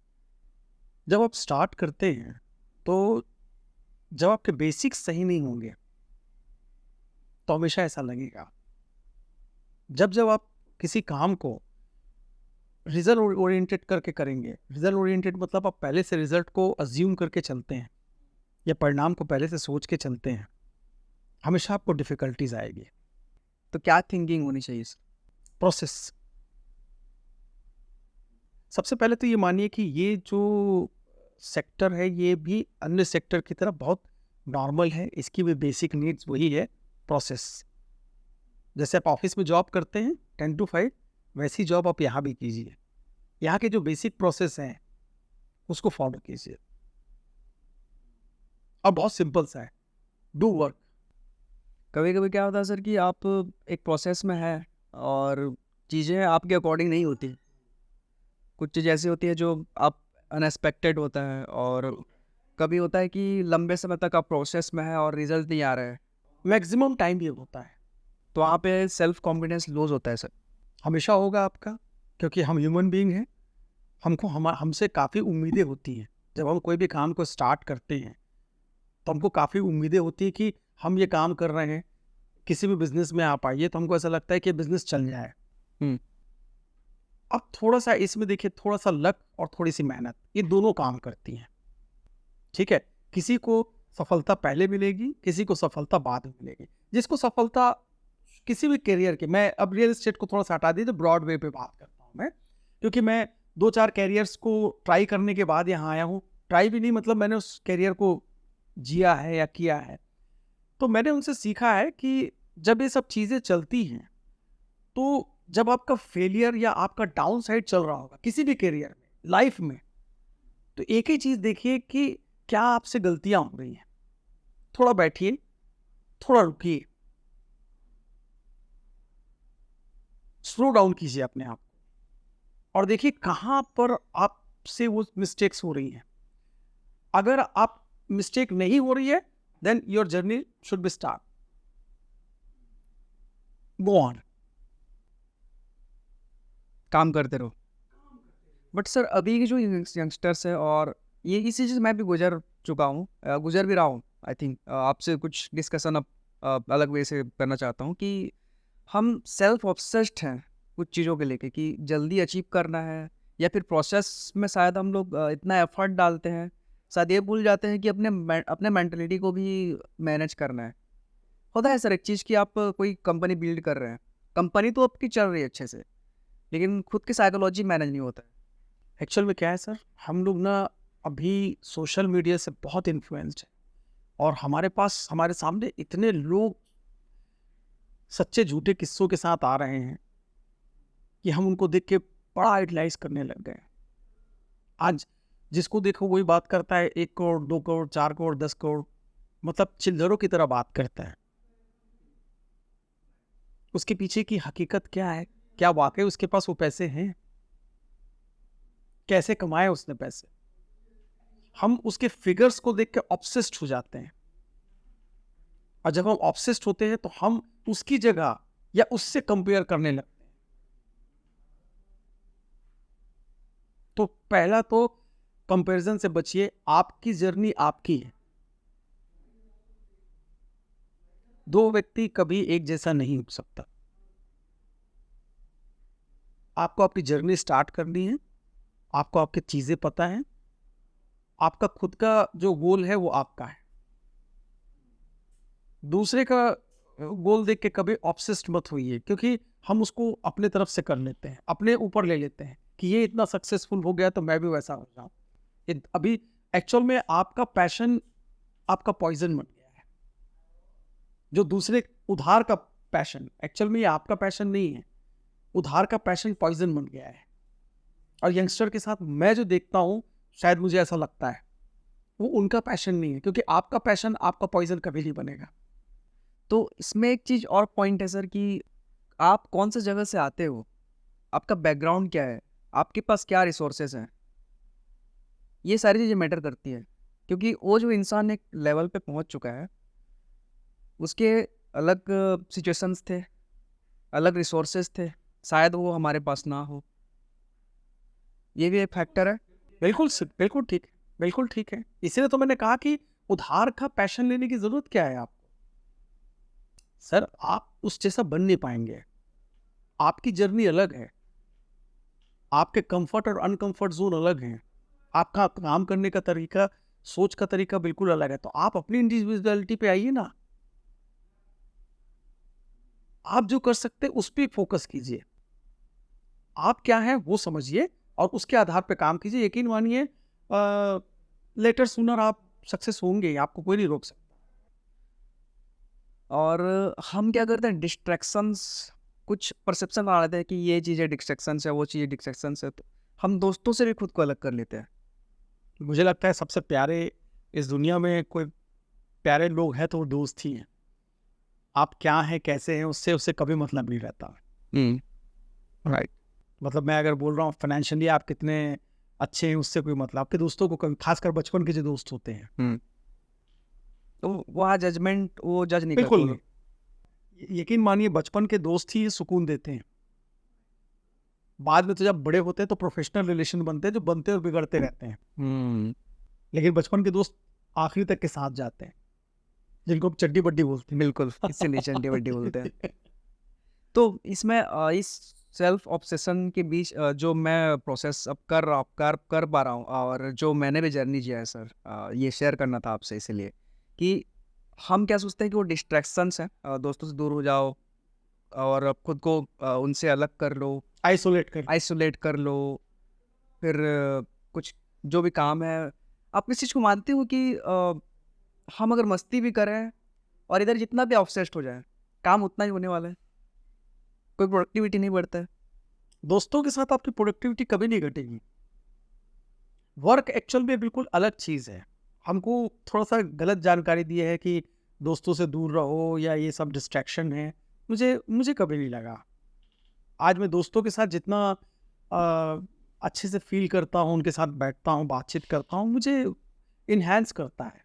जब आप स्टार्ट करते हैं, तो जब आपके बेसिक्स सही नहीं होंगे, तो हमेशा ऐसा लगेगा। जब जब आप किसी काम को रिजल्ट ओरिएंटेड करके करेंगे, रिजल्ट ओरिएंटेड मतलब आप पहले से रिजल्ट को अज्यूम करके चलते हैं या परिणाम को पहले से सोच के चलते हैं, हमेशा आपको डिफिकल्टीज आएगी। तो क्या थिंकिंग होनी चाहिए सर? प्रोसेस, सबसे पहले तो ये मानिए कि ये जो सेक्टर है, ये भी अन्य सेक्टर की तरह बहुत नॉर्मल है, इसकी भी बेसिक नीड्स वही है, प्रोसेस। जैसे आप ऑफिस में जॉब करते हैं 10 to 5, वैसी जॉब आप यहाँ भी कीजिए। यहाँ के जो बेसिक प्रोसेस हैं उसको फॉलो कीजिए, और बहुत सिंपल सा है, डू वर्क। कभी-कभी क्या होता है सर कि आप एक प्रोसेस में हैं और चीज़ें आपके अकॉर्डिंग नहीं होती। कुछ चीज़ ऐसी होती है जो आप अनएक्सपेक्टेड होता है, और कभी होता है कि लंबे समय तक आप प्रोसेस में हैं और रिजल्ट नहीं आ रहे हैं। मैक्सिमम टाइम ये होता है, तो वहाँ पे सेल्फ कॉन्फिडेंस लूज़ होता है सर। हमेशा होगा आपका, क्योंकि हम ह्यूमन बीइंग हैं, हमसे काफ़ी उम्मीदें होती हैं। जब हम कोई भी काम को स्टार्ट करते हैं, तो हमको काफ़ी उम्मीदें होती है कि हम ये काम कर रहे हैं, किसी भी बिजनेस में आप आइए तो हमको ऐसा लगता है कि बिजनेस चल जाए। हुँ, अब थोड़ा सा इसमें देखिए, थोड़ा सा लक और थोड़ी सी मेहनत, ये दोनों काम करती हैं, ठीक है। किसी को सफलता पहले मिलेगी, किसी को सफलता बाद में मिलेगी। जिसको सफलता किसी भी करियर के, मैं अब रियल एस्टेट को थोड़ा सा हटा दीजिए, ब्रॉड वे पे बात करता हूँ मैं, क्योंकि मैं 2-4 कैरियर्स को ट्राई करने के बाद यहाँ आया हूँ। ट्राई भी नहीं, मतलब मैंने उस कैरियर को जिया है या किया है, तो मैंने उनसे सीखा है कि जब ये सब चीज़ें चलती हैं, तो जब आपका फेलियर या आपका डाउन साइड चल रहा होगा किसी भी करियर में, लाइफ में, तो एक ही चीज़ देखिए कि क्या आपसे गलतियां हो रही हैं। थोड़ा बैठिए, थोड़ा रुकिए, स्लो डाउन कीजिए अपने आप को, और देखिए कहाँ पर आपसे वो मिस्टेक्स हो रही हैं। अगर आप मिस्टेक नहीं हो रही है, then your journey should be start, go on. काम करते रहो। बट सर अभी के जो यंगस्टर्स है, और ये इसी चीज़ मैं भी गुजर चुका हूँ, गुजर भी रहा हूँ। आई थिंक आपसे कुछ डिस्कशन अब अलग वे से करना चाहता हूँ कि हम सेल्फ ऑब्सेस्ड हैं कुछ चीज़ों के लेके कि जल्दी अचीव करना है, या फिर प्रोसेस में शायद हम लोग इतना एफर्ट डालते हैं, शायद ये भूल जाते हैं कि अपने मेंटलिटी को भी मैनेज करना है। होता है सर एक चीज़ कि आप कोई कंपनी बिल्ड कर रहे हैं, कंपनी तो आपकी चल रही है अच्छे से, लेकिन खुद की साइकोलॉजी मैनेज नहीं होता है। एक्चुअल में क्या है सर, हम लोग ना अभी सोशल मीडिया से बहुत इन्फ्लुएंस्ड है, और हमारे पास, हमारे सामने इतने लोग सच्चे झूठे किस्सों के साथ आ रहे हैं कि हम उनको देख के बड़ा आइडलाइज करने लग गए। आज जिसको देखो वही बात करता है, 1 करोड़ 2 करोड़ 4 करोड़ 10 करोड़, मतलब चिल्लरों की तरह बात करता है। उसके पीछे की हकीकत क्या है? क्या वाकई उसके पास वो पैसे हैं? कैसे कमाए उसने पैसे? हम उसके फिगर्स को देख के ऑब्सेस्ड हो जाते हैं, और जब हम ऑब्सेस्ड होते हैं तो हम उसकी जगह या उससे कंपेयर करने लगते हैं। तो पहला तो कंपैरिजन से बचिए, आपकी जर्नी आपकी है। दो व्यक्ति कभी एक जैसा नहीं हो सकता। आपको आपकी जर्नी स्टार्ट करनी है, आपको आपकी चीजें पता है, आपका खुद का जो गोल है वो आपका है। दूसरे का गोल देख के कभी ऑब्सेस्ड मत होइए, क्योंकि हम उसको अपने तरफ से कर लेते हैं, अपने ऊपर ले लेते हैं कि ये इतना सक्सेसफुल हो गया तो मैं भी वैसा हो जाऊं। अभी एक्चुअल में आपका पैशन आपका पॉइजन बन गया है। जो दूसरे उधार का पैशन, एक्चुअल में ये आपका पैशन नहीं है, उधार का पैशन पॉइजन बन गया है। और यंगस्टर के साथ मैं जो देखता हूँ, शायद मुझे ऐसा लगता है वो उनका पैशन नहीं है, क्योंकि आपका पैशन आपका पॉइजन कभी नहीं बनेगा। तो इसमें एक चीज़ और पॉइंट है सर कि आप कौन सी जगह से आते हो, आपका बैकग्राउंड क्या है, आपके पास क्या रिसोर्सेज हैं, ये सारी चीज़ें मैटर करती है। क्योंकि वो जो इंसान एक लेवल पे पहुंच चुका है, उसके अलग सिचुएशंस थे, अलग रिसोर्सेज थे, शायद वो हमारे पास ना हो, ये भी एक फैक्टर है। बिल्कुल ठीक है, बिल्कुल ठीक है। इसीलिए तो मैंने कहा कि उधार का पैशन लेने की जरूरत क्या है आपको? सर आप उस जैसा बन नहीं पाएंगे। आपकी जर्नी अलग है, आपके कंफर्ट और अनकंफर्ट जोन अलग हैं, आपका काम करने का तरीका, सोच का तरीका बिल्कुल अलग है। तो आप अपनी इंडिविजुअलिटी पे आइए ना, आप जो कर सकते हैं उस पर फोकस कीजिए। आप क्या है वो समझिए और उसके आधार पे काम कीजिए। यकीन मानिए लेटर सूनर आप सक्सेस होंगे, आपको कोई नहीं रोक सकता। और हम क्या करते हैं, डिस्ट्रैक्शंस, कुछ परसेप्शन आ जाते हैं कि ये चीज़ें डिस्ट्रैक्शंस है, वो चीज़ें डिस्ट्रैक्शंस है, तो हम दोस्तों से भी खुद को अलग कर लेते हैं। मुझे लगता है सबसे प्यारे इस दुनिया में कोई प्यारे लोग हैं तो वो दोस्त ही हैं। आप क्या हैं कैसे हैं उससे उससे कभी मतलब नहीं रहता। राइट। मतलब मैं अगर बोल रहा हूँ फाइनेंशियली आप कितने अच्छे हैं, उससे कोई मतलब, आपके दोस्तों को कभी, खासकर बचपन के जो दोस्त होते हैं, तो वहाँ जजमेंट वो जज नहीं बिल्कुल करते। नहीं। यकीन मानिए बचपन के दोस्त ही सुकून देते हैं। बाद में तो जब बड़े होते हैं तो प्रोफेशनल रिलेशन बनते हैं, जो बनते और बिगड़ते रहते हैं। लेकिन बचपन के दोस्त आखिरी तक के साथ जाते हैं, जिनको हम चड्डी बड्डी बोलते हैं। बिल्कुल, इसीलिए चंडी बड्डी बोलते हैं। तो इसमें इस सेल्फ ऑब्सेशन के बीच जो मैं प्रोसेस अब कर पा रहा हूँ, और जो मैंने भी जर्नी किया है सर, ये शेयर करना था आपसे इसलिए कि हम क्या सोचते हैं कि वो डिस्ट्रैक्शंस हैं, दोस्तों से दूर हो जाओ और खुद को उनसे अलग कर लो, आइसोलेट कर लो, फिर कुछ जो भी काम है, आप इस चीज़ को मानते हो कि हम अगर मस्ती भी करें और इधर जितना भी ऑब्सेस्ड हो जाए, काम उतना ही होने वाला है, कोई प्रोडक्टिविटी नहीं बढ़ता है। दोस्तों के साथ आपकी प्रोडक्टिविटी कभी नहीं घटेगी। वर्क एक्चुअल में बिल्कुल अलग चीज़ है। हमको थोड़ा सा गलत जानकारी दी है कि दोस्तों से दूर रहो या ये सब डिस्ट्रैक्शन है। मुझे कभी नहीं लगा। आज मैं दोस्तों के साथ जितना अच्छे से फील करता हूँ, उनके साथ बैठता हूँ, बातचीत करता हूँ, मुझे इन्हांस करता है।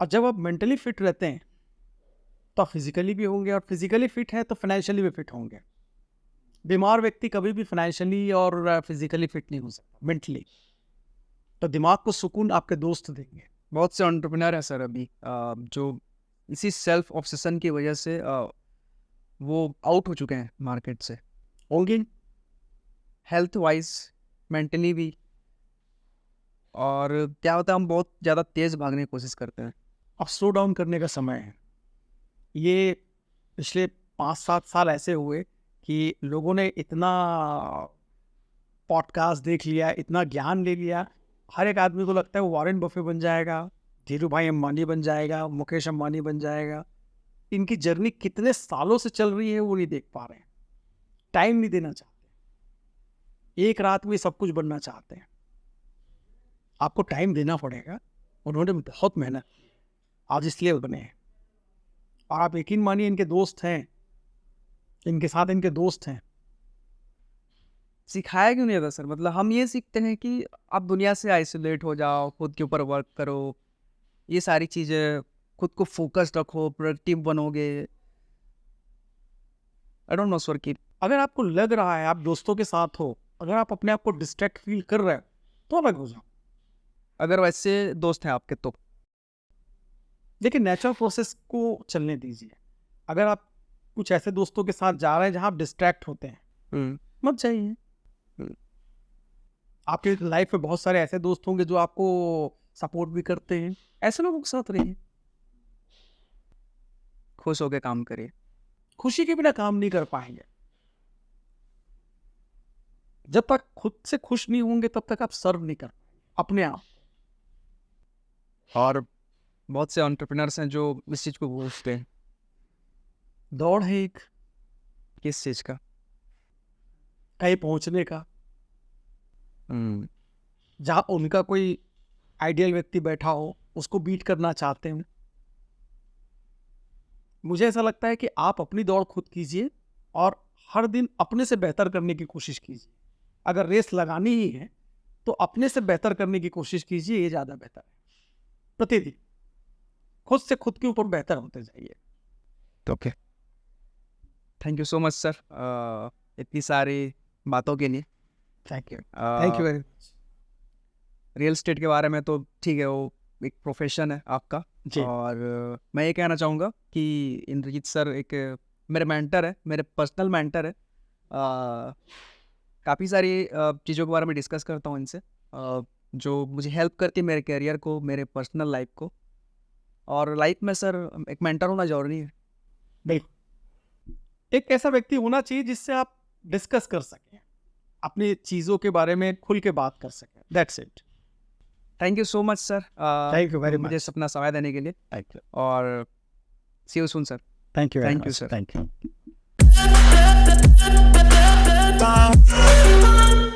और जब आप मेंटली फिट रहते हैं तो आप फिजिकली भी होंगे, और फिजिकली फिट है तो फाइनेंशियली भी फिट होंगे। बीमार व्यक्ति कभी भी फाइनेंशियली और फिजिकली फिट नहीं हो सकता, मेंटली। तो दिमाग को सुकून आपके दोस्त देंगे। बहुत से एंटरप्रेन्योर हैं सर अभी जो इसी सेल्फ ऑब्सेशन की वजह से वो आउट हो चुके हैं मार्केट से, होंगे। हेल्थ वाइज, मेंटली भी। और क्या होता है, हम बहुत ज़्यादा तेज़ भागने की कोशिश करते हैं। अब स्लो डाउन करने का समय है। ये पिछले 5-7 साल ऐसे हुए कि लोगों ने इतना पॉडकास्ट देख लिया, इतना ज्ञान ले लिया, हर एक आदमी को लगता है वो वॉरेन बफे बन जाएगा, धीरू भाई अंबानी बन जाएगा, मुकेश अंबानी बन जाएगा। इनकी जर्नी कितने सालों से चल रही है वो नहीं देख पा रहे हैं, टाइम नहीं देना चाहते, एक रात में सब कुछ बनना चाहते हैं। आपको टाइम देना पड़ेगा। उन्होंने बहुत मेहनत की, आज इसलिए बने हैं। और आप यकीन मानिए, इनके दोस्त हैं, इनके साथ इनके दोस्त हैं। सिखाया क्यों नहीं जाता सर? मतलब हम ये सीखते हैं कि आप दुनिया से आइसोलेट हो जाओ, खुद के ऊपर वर्क करो, ये सारी चीज़ें, खुद को फोकस्ड रखो, प्रोडक्टिव बनोगे। आई डोंट नो सर कि अगर आपको लग रहा है आप दोस्तों के साथ हो, अगर आप अपने आप को डिस्ट्रैक्ट फील कर रहे हो, तो अलग हो जाओ। अगर वैसे दोस्त हैं आपके तो देखिए, नेचुरल प्रोसेस को चलने दीजिए। अगर आप कुछ ऐसे दोस्तों के साथ जा रहे हैं जहां आप डिस्ट्रैक्ट होते हैं, मत जाइए। आपके लाइफ में बहुत सारे ऐसे दोस्त होंगे जो आपको सपोर्ट भी करते हैं, ऐसे लोगों के साथ रहिए। खुश होकर काम करिए। खुशी के बिना काम नहीं कर पाएंगे। जब तक खुद से खुश नहीं होंगे तब तक आप सर्व नहीं कर पाएंगे अपने आप। और बहुत से एंटरप्रेन्योर्स हैं जो इस चीज़ को भूलते हैं। दौड़ है एक, किस चीज़ का? कहीं पहुंचने का, जहां उनका कोई आइडियल व्यक्ति बैठा हो, उसको बीट करना चाहते हैं। मुझे ऐसा लगता है कि आप अपनी दौड़ खुद कीजिए और हर दिन अपने से बेहतर करने की कोशिश कीजिए। अगर रेस लगानी ही है तो अपने से बेहतर करने की कोशिश कीजिए, ये ज़्यादा बेहतर है। प्रतिदिन खुद से खुद के ऊपर बेहतर होते जाइए। Okay, thank you so much sir इतनी सारी बातों के लिए। Thank you, thank you very much. Real estate के बारे में तो ठीक है, वो एक प्रोफेशन है आपका। जी। और मैं ये कहना चाहूँगा कि इंद्रजीत सर एक मेरे मेंटर है, मेरे पर्सनल मेंटर है। काफ़ी सारी चीज़ों के बारे में डिस्कस करता हूँ इनसे, जो मुझे हेल्प करती है मेरे करियर को, मेरे पर्सनल लाइफ को। और लाइफ में सर एक मेंटर होना जरूरी है। बिल्कुल, एक ऐसा व्यक्ति होना चाहिए जिससे आप डिस्कस कर सकें, अपनी चीज़ों के बारे में खुल के बात कर सकें। That's it. Thank you so much sir, thank you very मुझे मच। अपना समय देने के लिए। थैंक यू, और see you soon sir. Thank you, Thank you, sir. Thank you.